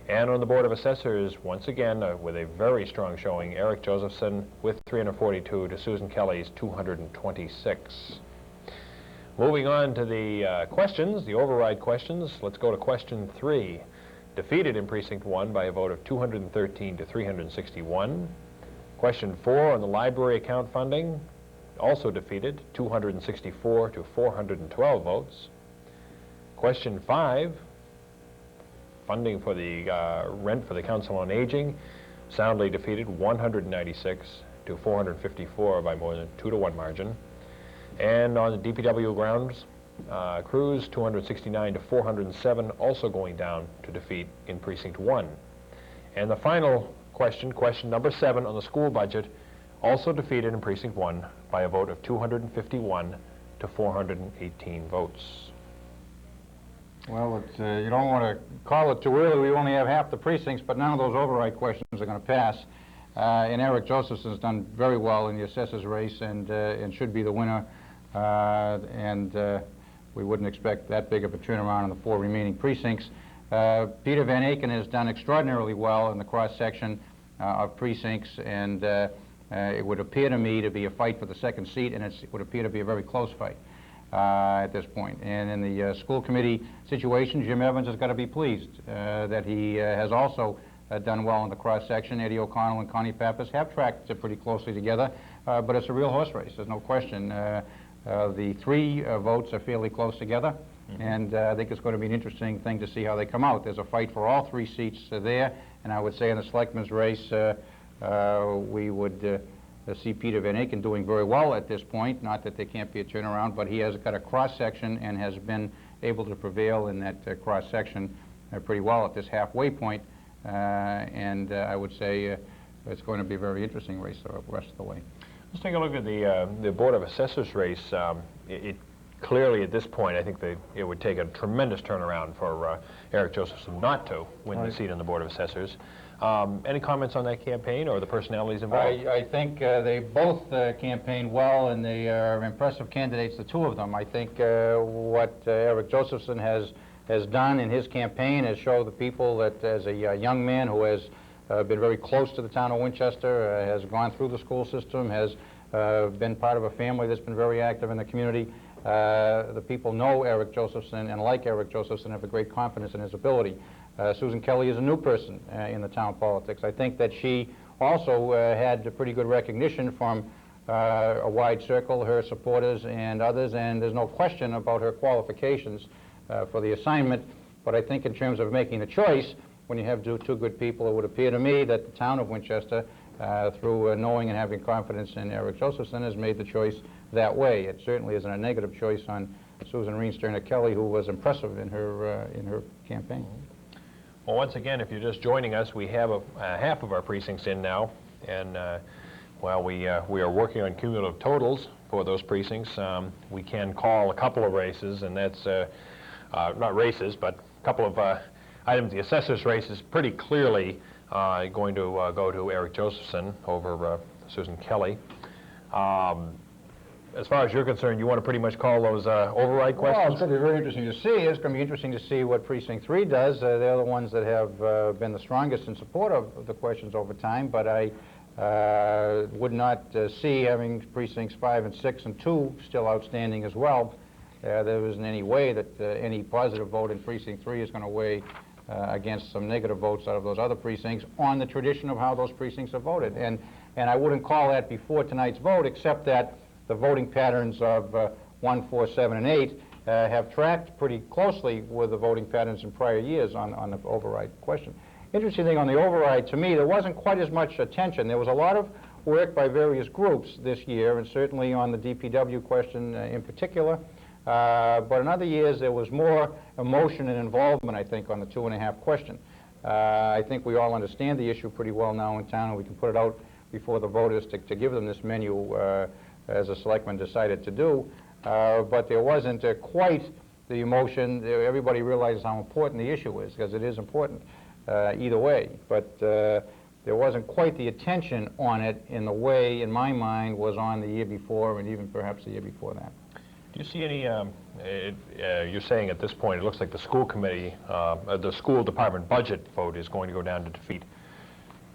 And on the Board of Assessors, once again, with a very strong showing, Eric Josephson with 342 to Susan Kelly's 226. Moving on to the questions, the override questions, let's go to question 3. Defeated in Precinct 1 by a vote of 213 to 361. Question 4 on the library account funding, also defeated, 264 to 412 votes. Question 5, funding for the rent for the Council on Aging, soundly defeated, 196 to 454 by more than 2-to-1 margin. And on the DPW grounds, crews, 269 to 407, also going down to defeat in Precinct 1. And the final question, question number 7 on the school budget, also defeated in Precinct 1 by a vote of 251 to 418 votes. Well, you don't want to call it too early. We only have half the precincts, but none of those override questions are going to pass. And Eric Josephson's done very well in the assessors race and should be the winner. We wouldn't expect that big of a turnaround in the 4 remaining precincts. Peter Van Aken has done extraordinarily well in the cross-section of precincts, and it would appear to me to be a fight for the second seat, and it would appear to be a very close fight at this point. And in the school committee situation, Jim Evans has got to be pleased that he has also done well in the cross-section. Eddie O'Connell and Connie Pappas have tracked pretty closely together, but it's a real horse race, there's no question. The 3 votes are fairly close together, and I think it's going to be an interesting thing to see how they come out. There's a fight for all 3 seats there, and I would say in the selectmen's race, we would see Peter Van Aken doing very well at this point. Not that there can't be a turnaround, but he has got a cross-section and has been able to prevail in that cross-section pretty well at this halfway point. I would say it's going to be a very interesting race the rest of the way. Let's take a look at the Board of Assessors race. It clearly at this point, I think it would take a tremendous turnaround for Eric Josephson not to win the seat on the Board of Assessors. Any comments on that campaign or the personalities involved? I think they both campaigned well, and they are impressive candidates, the 2 of them. I think what Eric Josephson has done in his campaign is show the people that as a young man who has been very close to the town of Winchester, has gone through the school system, has been part of a family that's been very active in the community. The people know Eric Josephson and like Eric Josephson, have a great confidence in his ability. Susan Kelly is a new person in the town politics. I think that she also had a pretty good recognition from a wide circle, her supporters and others, and there's no question about her qualifications for the assignment. But I think in terms of making a choice, when you have 2 good people, it would appear to me that the town of Winchester, through knowing and having confidence in Eric Josephson, has made the choice that way. It certainly isn't a negative choice on Susan Reensterner Kelly, who was impressive in her campaign. Well, once again, if you're just joining us, we have half of our precincts in now, and while we are working on cumulative totals for those precincts, we can call a couple of races, and that's not races, but a couple of items. The assessors race is pretty clearly going to go to Eric Josephson over Susan Kelly. As far as you're concerned, you want to pretty much call those override questions? Well, it's going to be very interesting to see. It's going to be interesting to see what Precinct 3 does. They're the ones that have been the strongest in support of the questions over time, but I would not see having Precincts 5 and 6 and 2 still outstanding as well. There isn't any way that any positive vote in Precinct 3 is going to weigh against some negative votes out of those other precincts on the tradition of how those precincts are voted. And I wouldn't call that before tonight's vote, except that the voting patterns of 1, 4, 7, and 8 have tracked pretty closely with the voting patterns in prior years on the override question. Interesting thing on the override, to me, there wasn't quite as much attention. There was a lot of work by various groups this year, and certainly on the DPW question in particular. But in other years, there was more emotion and involvement, I think, on the 2.5 question. I think we all understand the issue pretty well now in town, and we can put it out before the voters to give them this menu as the selectmen decided to do. But there wasn't quite the emotion. Everybody realizes how important the issue is, because it is important either way. But there wasn't quite the attention on it in the way, in my mind, was on the year before and even perhaps the year before that. Do you see any, you're saying at this point, it looks like the school committee, the school department budget vote is going to go down to defeat.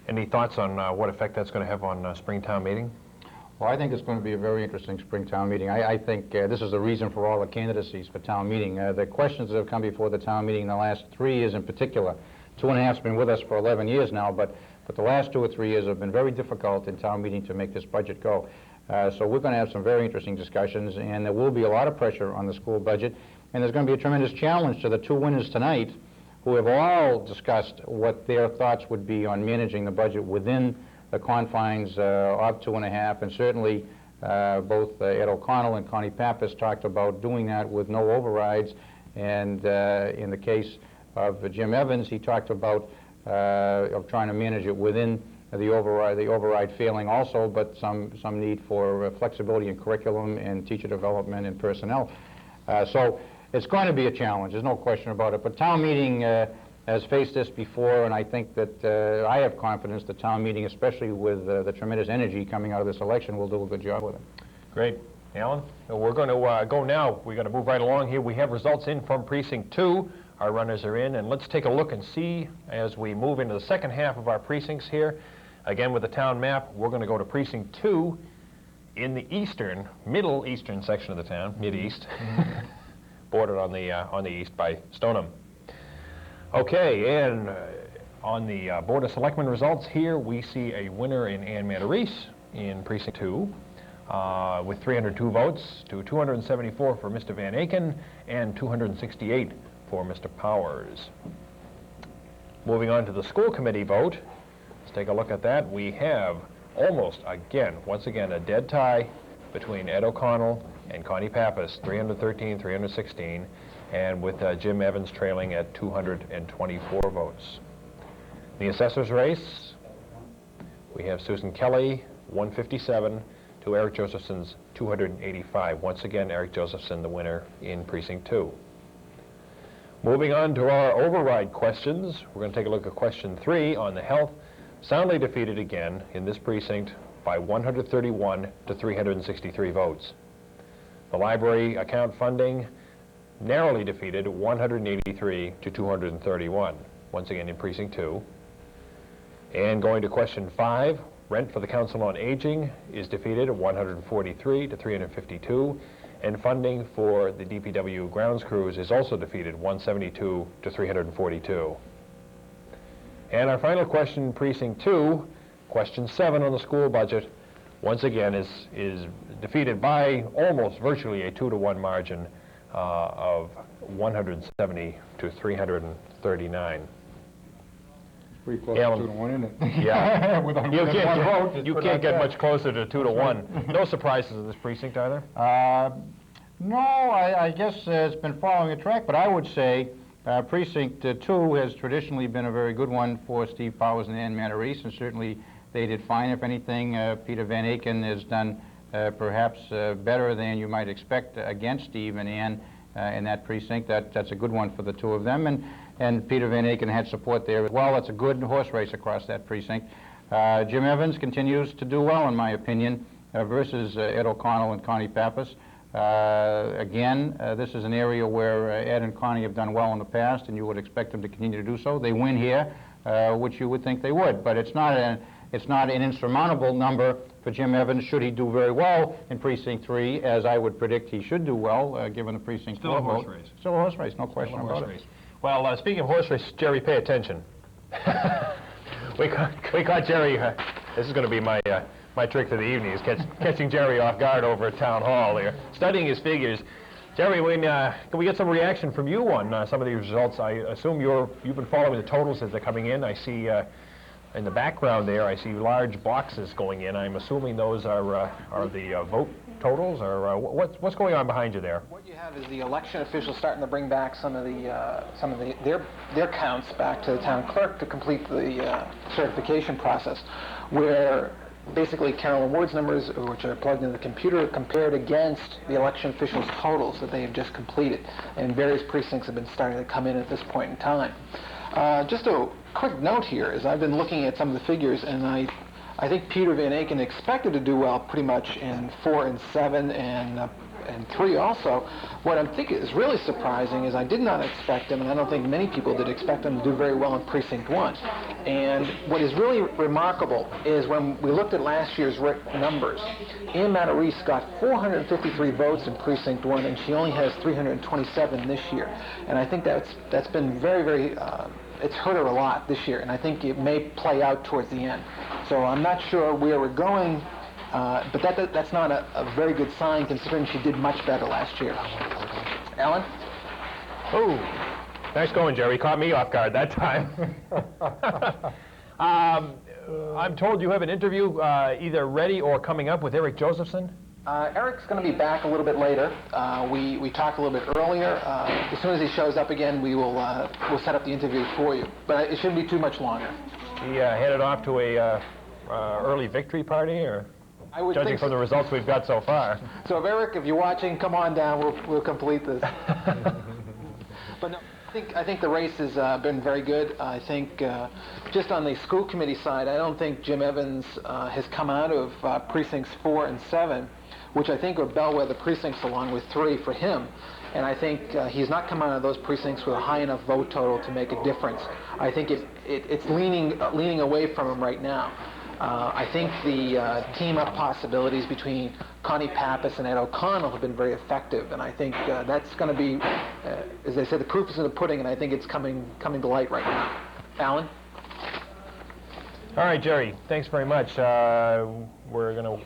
Any thoughts on what effect that's going to have on Springtown meeting? Well, I think it's going to be a very interesting Springtown meeting. I think this is the reason for all the candidacies for town meeting. The questions that have come before the town meeting in the last 3 years in particular, 2.5's been with us for 11 years now, but the last 2 or 3 years have been very difficult in town meeting to make this budget go. So we're going to have some very interesting discussions, and there will be a lot of pressure on the school budget, and there's going to be a tremendous challenge to the two winners tonight, who have all discussed what their thoughts would be on managing the budget within the confines of 2.5, and certainly both Ed O'Connell and Connie Pappas talked about doing that with no overrides, and in the case of Jim Evans, he talked about of trying to manage it within the override failing also, but some need for flexibility in curriculum and teacher development and personnel. So it's going to be a challenge, there's no question about it, but town meeting has faced this before, and I think that I have confidence that town meeting, especially with the tremendous energy coming out of this election, will do a good job with it. Great. Alan, we're going to go now. We're going to move right along here. We have results in from Precinct 2. Our runners are in, and let's take a look and see as we move into the second half of our precincts here. Again, with the town map, we're going to go to Precinct 2 in the middle eastern section of the town, mid-east, bordered on the east by Stoneham. Okay, and on the Board of Selectmen results here, we see a winner in Ann Matarese in Precinct 2 with 302 votes to 274 for Mr. Van Aken and 268 for Mr. Powers. Moving on to the school committee vote, let's take a look at that. We have almost, once again, a dead tie between Ed O'Connell and Connie Pappas, 313, 316, and with Jim Evans trailing at 224 votes. The assessor's race, we have Susan Kelly, 157, to Eric Josephson's 285. Once again, Eric Josephson the winner in Precinct 2. Moving on to our override questions, we're going to take a look at question 3 on the health. Soundly defeated again in this precinct by 131 to 363 votes. The library account funding narrowly defeated 183 to 231, once again in Precinct 2. And going to question 5, rent for the Council on Aging is defeated 143 to 352, and funding for the DPW grounds crews is also defeated 172 to 342. And our final question in Precinct 2, question 7 on the school budget, once again is defeated by almost virtually a 2-to-1 margin of 170 to 339. Pretty close Alan, to 2-to-1, isn't it? Yeah. With you can't get much closer to 2-to-1. No surprises in this precinct, are there? No, I guess it's been following a track, but I would say Precinct 2 has traditionally been a very good one for Steve Powers and Ann Matarese, and certainly they did fine. If anything, Peter Van Aken has done perhaps better than you might expect against Steve and Ann in that precinct. That's a good one for the two of them, and Peter Van Aken had support there as well. It's a good horse race across that precinct. Jim Evans continues to do well, in my opinion, versus Ed O'Connell and Connie Pappas. Again, this is an area where Ed and Connie have done well in the past, and you would expect them to continue to do so. They win here, which you would think they would, but it's not an insurmountable number for Jim Evans should he do very well in Precinct 3, as I would predict he should do well, given the Precinct 4 vote. Still a horse race. Still a horse race, no question about it. Well, speaking of horse race, Jerry, pay attention. we caught Jerry. This is going to be my trick for the evening, is catching Jerry off guard over at Town Hall there, studying his figures. Jerry, can we get some reaction from you on some of these results? I assume you've been following the totals as they're coming in. I see in the background there, I see large boxes going in. I'm assuming those are the vote totals, or what's going on behind you there? What you have is the election officials starting to bring back some of their counts back to the town clerk to complete the certification process, where basically Carolyn Ward's numbers, which are plugged into the computer, are compared against the election officials' totals that they have just completed, and various precincts have been starting to come in at this point in time. Just a quick note here is I've been looking at some of the figures, and I think Peter Van Aken expected to do well pretty much in 4 and 7, and and 3 also. What I'm thinking is really surprising is I did not expect him, and I don't think many people did expect him to do very well in Precinct 1. And what is really remarkable is when we looked at last year's numbers, Ann Matarese got 453 votes in Precinct 1, and she only has 327 this year. And I think that's been very, very, it's hurt her a lot this year, and I think it may play out towards the end. So I'm not sure where we're going, but that's not a very good sign considering she did much better last year. Alan? Oh, nice going, Jerry. Caught me off guard that time. I'm told you have an interview either ready or coming up with Eric Josephson. Eric's going to be back a little bit later. We talked a little bit earlier. As soon as he shows up again, we'll set up the interview for you. But it shouldn't be too much longer. He headed off to a early victory party, or judging from the results we've got so far. So, Eric, if you're watching, come on down. We'll complete this. But no, I think the race has been very good. I think just on the school committee side, I don't think Jim Evans has come out of precincts 4 and 7, which I think are bellwether precincts along with 3 for him. And I think he's not come out of those precincts with a high enough vote total to make a difference. I think it's leaning away from him right now. I think the team-up possibilities between Connie Pappas and Ed O'Connell have been very effective, and I think that's going to be, as they say, the proof is in the pudding, and I think it's coming to light right now. Alan? All right, Jerry, thanks very much. We're going to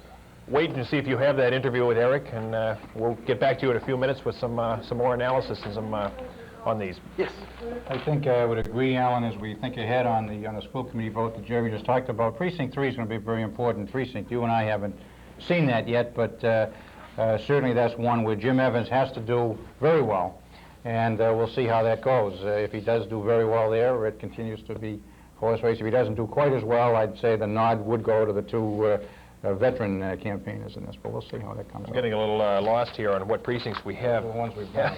wait and see if you have that interview with Eric, and we'll get back to you in a few minutes with some more analysis and some on these. Yes. I think I would agree, Alan, as we think ahead on the school committee vote that Jerry just talked about. Precinct 3 is going to be a very important precinct. You and I haven't seen that yet, but certainly that's one where Jim Evans has to do very well, and we'll see how that goes. If he does do very well there, it continues to be horse race. If he doesn't do quite as well, I'd say the nod would go to the 2 veteran campaigners in this, but we'll see how that comes out. I'm getting a little lost here on what precincts we have. The ones we've got.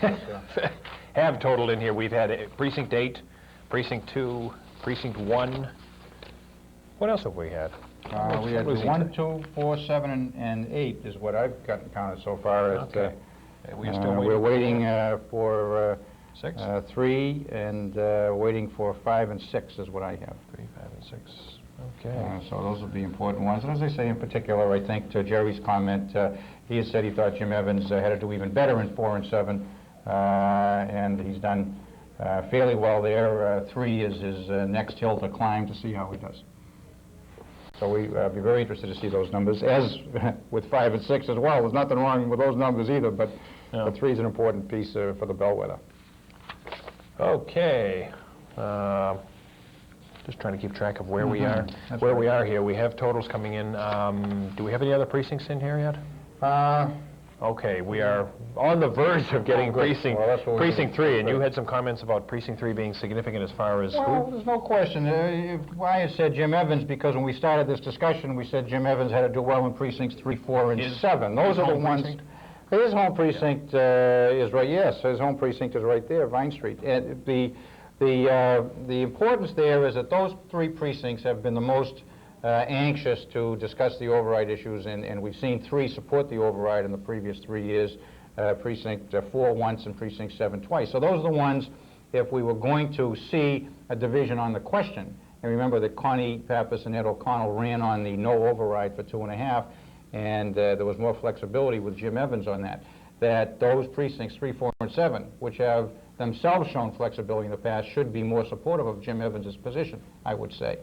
Have totaled in here. We've had Precinct 8, Precinct 2, Precinct 1. What else have we had? We had 1, 2, 4, 7, and 8 is what I've gotten counted so far. Okay. We're waiting for 6? 3 and waiting for 5 and 6 is what I have. 3, 5, and 6. Okay. So those will be important ones. And as I say, in particular, I think to Jerry's comment, he had said he thought Jim Evans had to do even better in 4 and 7, and he's done fairly well there. 3 is his next hill to climb to see how he does. So we'll be very interested to see those numbers, as with 5 and 6 as well. There's nothing wrong with those numbers either, but 3 is an important piece for the bellwether. Okay. Just trying to keep track of where we are. We are here. We have totals coming in. Do we have any other precincts in here yet? Okay, we are on the verge of getting precinct 3, and you had some comments about precinct 3 being significant as far as Well, there's no question. Why I said Jim Evans, because when we started this discussion, we said Jim Evans had to do well in precincts 3, 4, and 7. Those are the ones. Precinct? His home precinct is right. Yes, his home precinct is right there, Vine Street. And the importance there is that those 3 precincts have been the most anxious to discuss the override issues, and we've seen 3 support the override in the previous 3 years, Precinct 4 once and Precinct 7 twice. So those are the ones, if we were going to see a division on the question, and remember that Connie Pappas and Ed O'Connell ran on the no override for 2.5, and there was more flexibility with Jim Evans on that those precincts 3, 4, and 7, which have themselves shown flexibility in the past, should be more supportive of Jim Evans's position, I would say.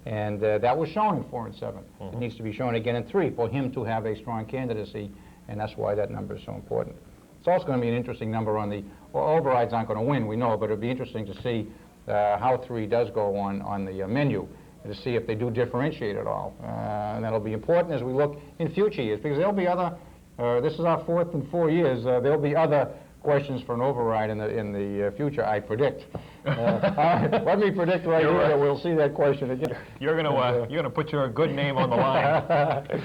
And that was shown in 4 and 7. It needs to be shown again in 3 for him to have a strong candidacy, and that's why that number is so important. It's also going to be an interesting number on the overrides. Aren't going to win, we know, but it'll be interesting to see how 3 does go on the menu, to see if they do differentiate at all. And that'll be important as we look in future years, because there'll be other. This is our 4th in 4 years. There'll be other questions for an override in the future, I predict. Let me predict right here that we'll see that question again. You're gonna put your good name on the line.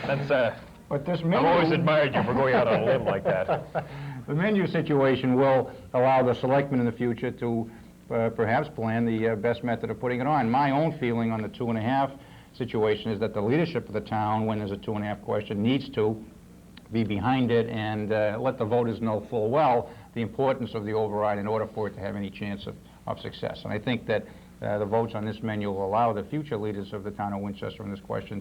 That's but this menu, I've always admired you for going out on a limb like that. The menu situation will allow the selectmen in the future to perhaps plan the best method of putting it on. My own feeling on the 2.5 situation is that the leadership of the town, when there's a 2.5 question, needs to be behind it and let the voters know full well the importance of the override in order for it to have any chance of success. And I think that the votes on this menu will allow the future leaders of the town of Winchester on this question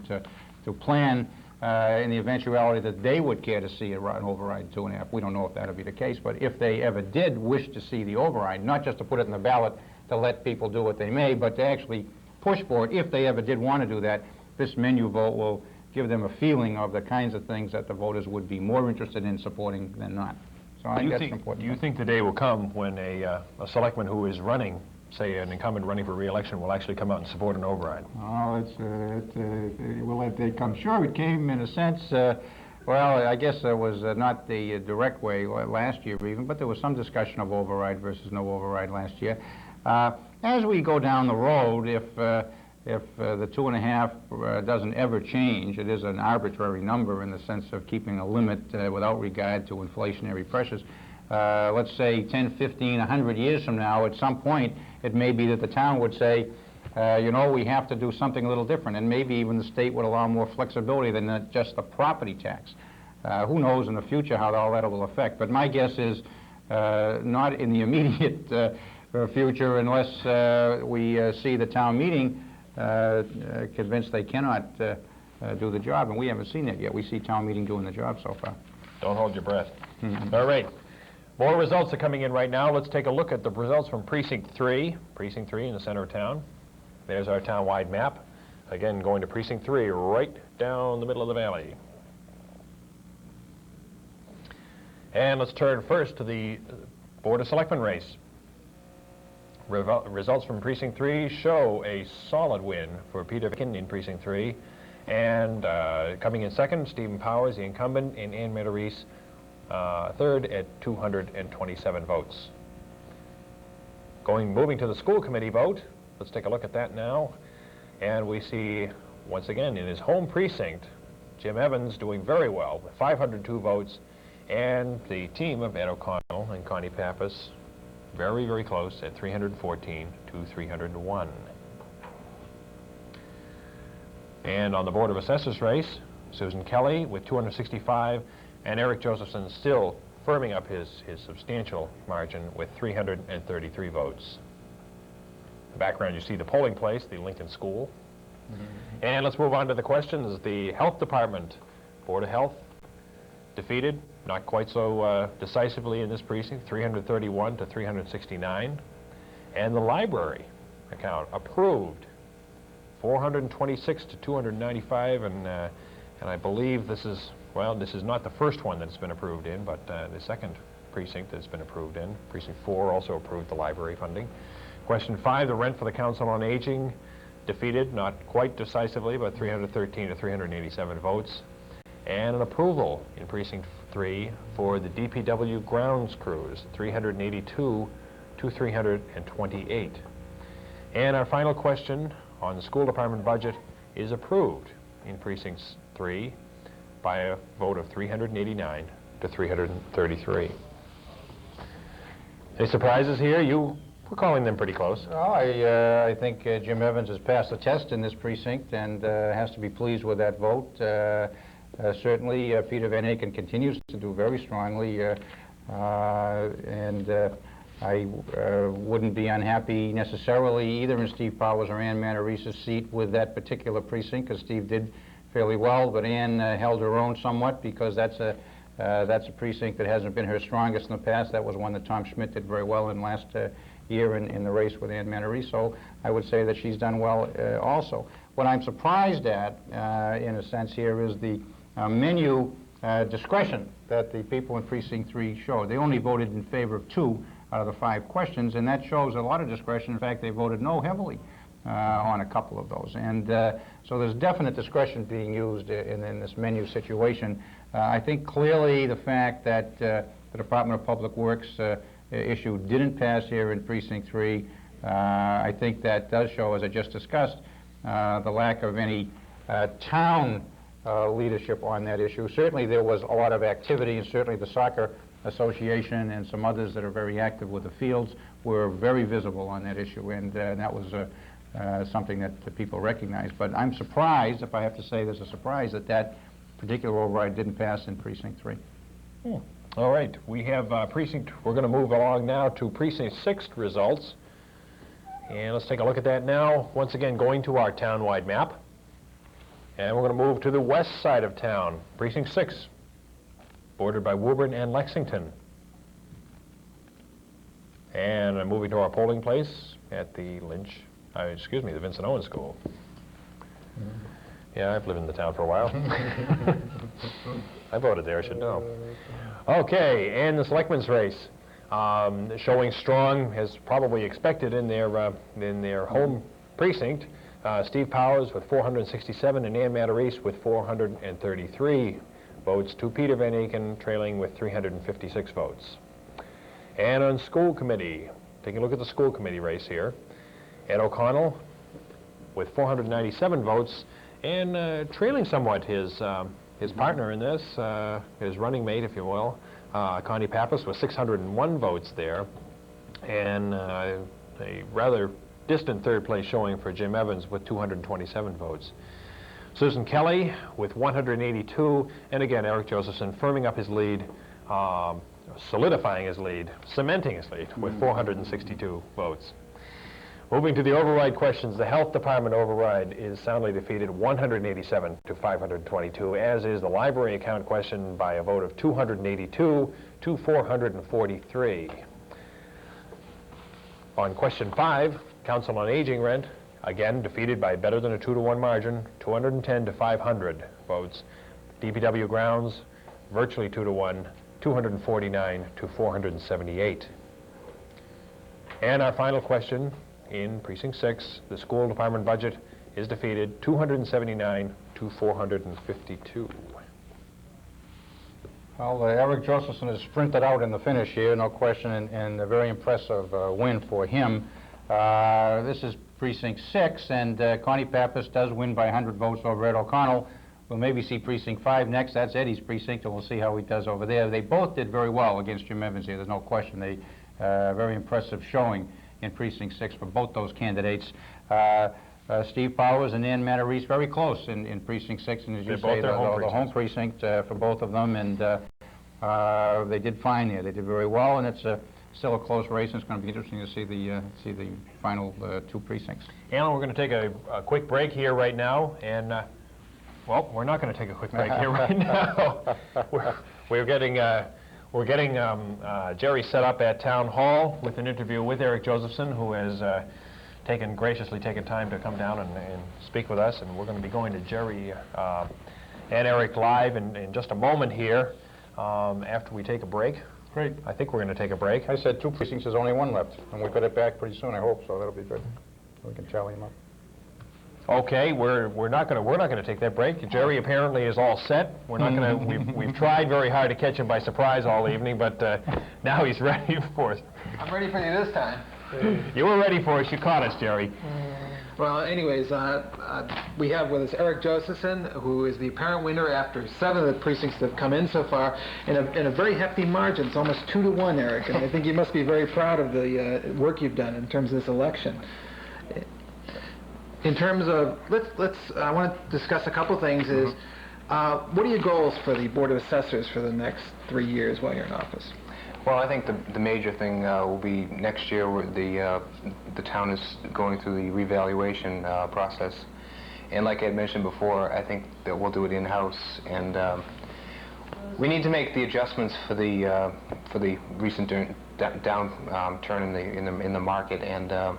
to plan in the eventuality that they would care to see an override 2.5. We don't know if that'll be the case, but if they ever did wish to see the override, not just to put it in the ballot to let people do what they may, but to actually push for it, if they ever did want to do that, this menu vote will give them a feeling of the kinds of things that the voters would be more interested in supporting than not. So I think that's important. Do you think the day will come when a selectman who is running, say an incumbent running for re-election, will actually come out and support an override? Oh, will that day come? Sure, it came in a sense, well, I guess it was not the direct way last year even, but there was some discussion of override versus no override last year. As we go down the road, if the 2.5 doesn't ever change, it is an arbitrary number in the sense of keeping a limit without regard to inflationary pressures. Let's say 10, 15, 100 years from now, at some point, it may be that the town would say, you know, we have to do something a little different, and maybe even the state would allow more flexibility than just the property tax. Who knows in the future how all that will affect, but my guess is not in the immediate future unless we see the town meeting convinced they cannot do the job, and we haven't seen that yet. We see town meeting doing the job so far. Don't hold your breath. All right. More results are coming in right now. Let's take a look at the results from Precinct 3. Precinct 3 in the center of town. There's our town-wide map. Again, going to Precinct 3, right down the middle of the valley. And let's turn first to the Board of Selectmen race. Results from Precinct 3 show a solid win for Peter Vicken in Precinct 3. And coming in second, Stephen Powers, the incumbent, and Ann Matarese, third at 227 votes. Moving to the school committee vote, let's take a look at that now. And we see, once again, in his home precinct, Jim Evans doing very well with 502 votes, and the team of Ed O'Connell and Connie Pappas very, very close at 314 to 301. And on the Board of Assessors race, Susan Kelly with 265, and Eric Josephson still firming up his substantial margin with 333 votes. In the background you see the polling place, the Lincoln School. And let's move on to the questions. The Health Department, Board of Health, defeated, not quite so decisively in this precinct, 331 to 369. And the library account approved, 426 to 295, and I believe this is, well, this is not the first one that's been approved in, but the second precinct that's been approved in. Precinct 4 also approved the library funding. Question 5, the rent for the Council on Aging, defeated, not quite decisively, but 313 to 387 votes. And an approval in Precinct 3 for the DPW grounds crews, 382 to 328. And our final question on the school department budget is approved in Precinct 3 by a vote of 389 to 333. Any surprises here? You were calling them pretty close. Oh, I think Jim Evans has passed the test in this precinct and has to be pleased with that vote. Certainly, Peter Van Aken continues to do very strongly, and I wouldn't be unhappy necessarily either in Steve Powers or Ann Manarese's seat with that particular precinct, because Steve did fairly well, but Ann held her own somewhat because that's a precinct that hasn't been her strongest in the past. That was one that Tom Schmidt did very well in last year in the race with Ann Manarese, so I would say that she's done well also. What I'm surprised at, in a sense here, is the menu discretion that the people in Precinct 3 showed. They only voted in favor of 2 out of the 5 questions, and that shows a lot of discretion. In fact, they voted no heavily on a couple of those. And so there's definite discretion being used in this menu situation. I think clearly the fact that the Department of Public Works issue didn't pass here in Precinct 3, I think that does show, as I just discussed, the lack of any town leadership on that issue. Certainly there was a lot of activity, and certainly the Soccer Association and some others that are very active with the fields were very visible on that issue, and that was something that the people recognized. But I'm surprised, if I have to say there's a surprise, that particular override didn't pass in Precinct 3. All right, we have we're going to move along now to Precinct 6 results. And let's take a look at that now. Once again, going to our town-wide map. And we're going to move to the west side of town, Precinct 6, bordered by Woburn and Lexington. And I'm moving to our polling place at the the Vincent Owens School. Yeah, I've lived in the town for a while. I voted there, I should know. Okay, and the selectmen's race, showing strong, as probably expected in their home precinct. Steve Powers with 467 and Ann Matarese with 433 votes to Peter Van Aken trailing with 356 votes. And on school committee, taking a look at the school committee race here, Ed O'Connell with 497 votes and trailing somewhat his partner in this, his running mate, if you will, Connie Pappas with 601 votes there, and a rather distant third place showing for Jim Evans with 227 votes. Susan Kelly with 182, and again, Eric Josephson firming up his lead, solidifying his lead, cementing his lead with 462 votes. Moving to the override questions, the Health Department override is soundly defeated 187 to 522, as is the library account question by a vote of 282 to 443. On question 5, Council on Aging rent, again defeated by better than a 2-to-1 margin, 210 to 500 votes. DPW grounds, virtually 2-to-1, 249 to 478. And our final question, in Precinct 6, the school department budget is defeated 279 to 452. Well, Eric Josephson has sprinted out in the finish here, no question, and a very impressive win for him. This is Precinct 6, and Connie Pappas does win by 100 votes over Ed O'Connell. We'll maybe see Precinct 5 next. That's Eddie's precinct, and we'll see how he does over there. They both did very well against Jim Evans here, there's no question. They very impressive showing in Precinct 6 for both those candidates. Steve Powers and Ann Matarese very close in Precinct 6, and as you say, the home precinct for both of them, and they did fine here. They did very well, and it's still a close race, and it's going to be interesting to see the final 2 precincts. Alan, we're going to take a quick break here right now, and well, we're not going to take a quick break here right now. We're getting Jerry set up at Town Hall with an interview with Eric Josephson, who has graciously taken time to come down and speak with us, and we're going to be going to Jerry and Eric live in just a moment here after we take a break. Great. I think we're going to take a break. I said 2 precincts, there's only 1 left, and we'll get it back pretty soon, I hope, so that'll be good. We can tally them up. Okay, we're not going to take that break. Jerry apparently is all set. We're not going to. We've tried very hard to catch him by surprise all evening, but now he's ready for us. I'm ready for you this time. You were ready for us. You caught us, Jerry. Well, anyways, we have with us Eric Josephson, who is the apparent winner after 7 of the precincts that have come in so far, in a very hefty margin. It's almost 2-to-1, Eric, and I think you must be very proud of the work you've done in terms of this election. In terms of, I want to discuss a couple things. What are your goals for the Board of Assessors for the next 3 years while you're in office? Well, I think the major thing will be next year the town is going through the revaluation process. And like I had mentioned before, I think that we'll do it in-house, and we need to make the adjustments for the recent downturn in the market, and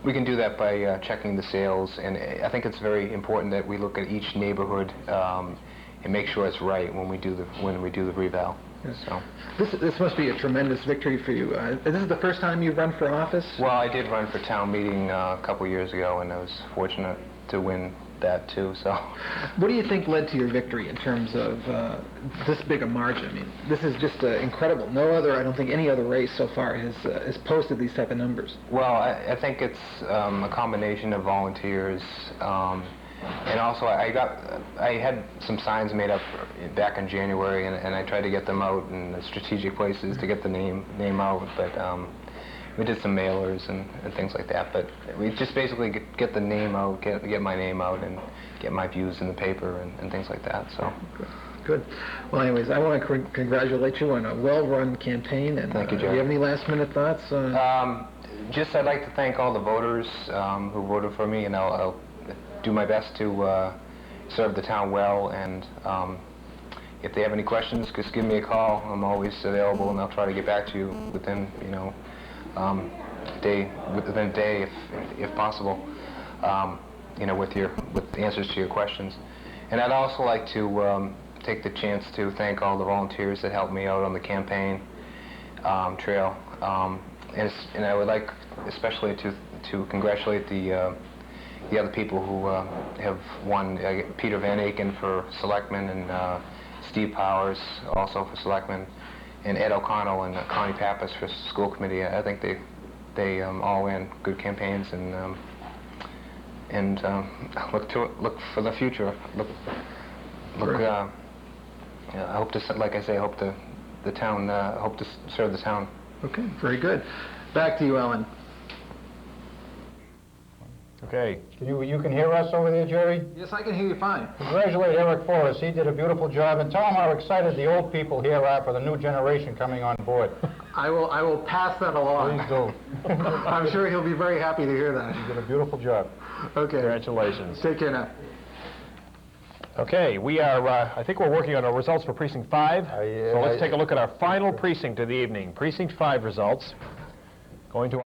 we can do that by checking the sales, and I think it's very important that we look at each neighborhood and make sure it's right when we do the reval. Yes. So. This must be a tremendous victory for you. This is the first time you've run for office? Well, I did run for town meeting a couple years ago, and I was fortunate to win that too. So, what do you think led to your victory in terms of this big a margin? I mean, this is just incredible. I don't think any other race so far has posted these type of numbers. Well, I think it's a combination of volunteers. And also, I had some signs made up back in January, and I tried to get them out in the strategic places to get the name out, but we did some mailers and things like that. But we just basically get the name out, get my name out, and get my views in the paper and things like that. So. Good. Well, anyways, I want to congratulate you on a well-run campaign. And thank you, do Joe. you have any last-minute thoughts? Just I'd like to thank all the voters who voted for me, and I'll do my best to serve the town well. And if they have any questions, just give me a call. I'm always available, and I'll try to get back to you within, within a day if possible. With answers to your questions. And I'd also like to take the chance to thank all the volunteers that helped me out on the campaign trail. And I would like especially to congratulate the other people who have won. Peter Van Aken for selectman, and Steve Powers also for selectman, and Ed O'Connell and Connie Pappas for school committee. I think they all ran good campaigns, and look for the future. I hope to, like I say, I hope the town, hope to serve the town. Okay, very good. Back to you, Ellen. Okay. You can hear us over there, Jerry? Yes, I can hear you fine. Congratulate Eric for us. He did a beautiful job, and tell him how excited the old people here are for the new generation coming on board. I will pass that along. Please do. I'm sure he'll be very happy to hear that. You did a beautiful job. Okay. Congratulations. Take care now. Okay, we are, I think we're working on our results for Precinct 5. So let's take a look at our final precinct of the evening. Precinct 5 results. Going to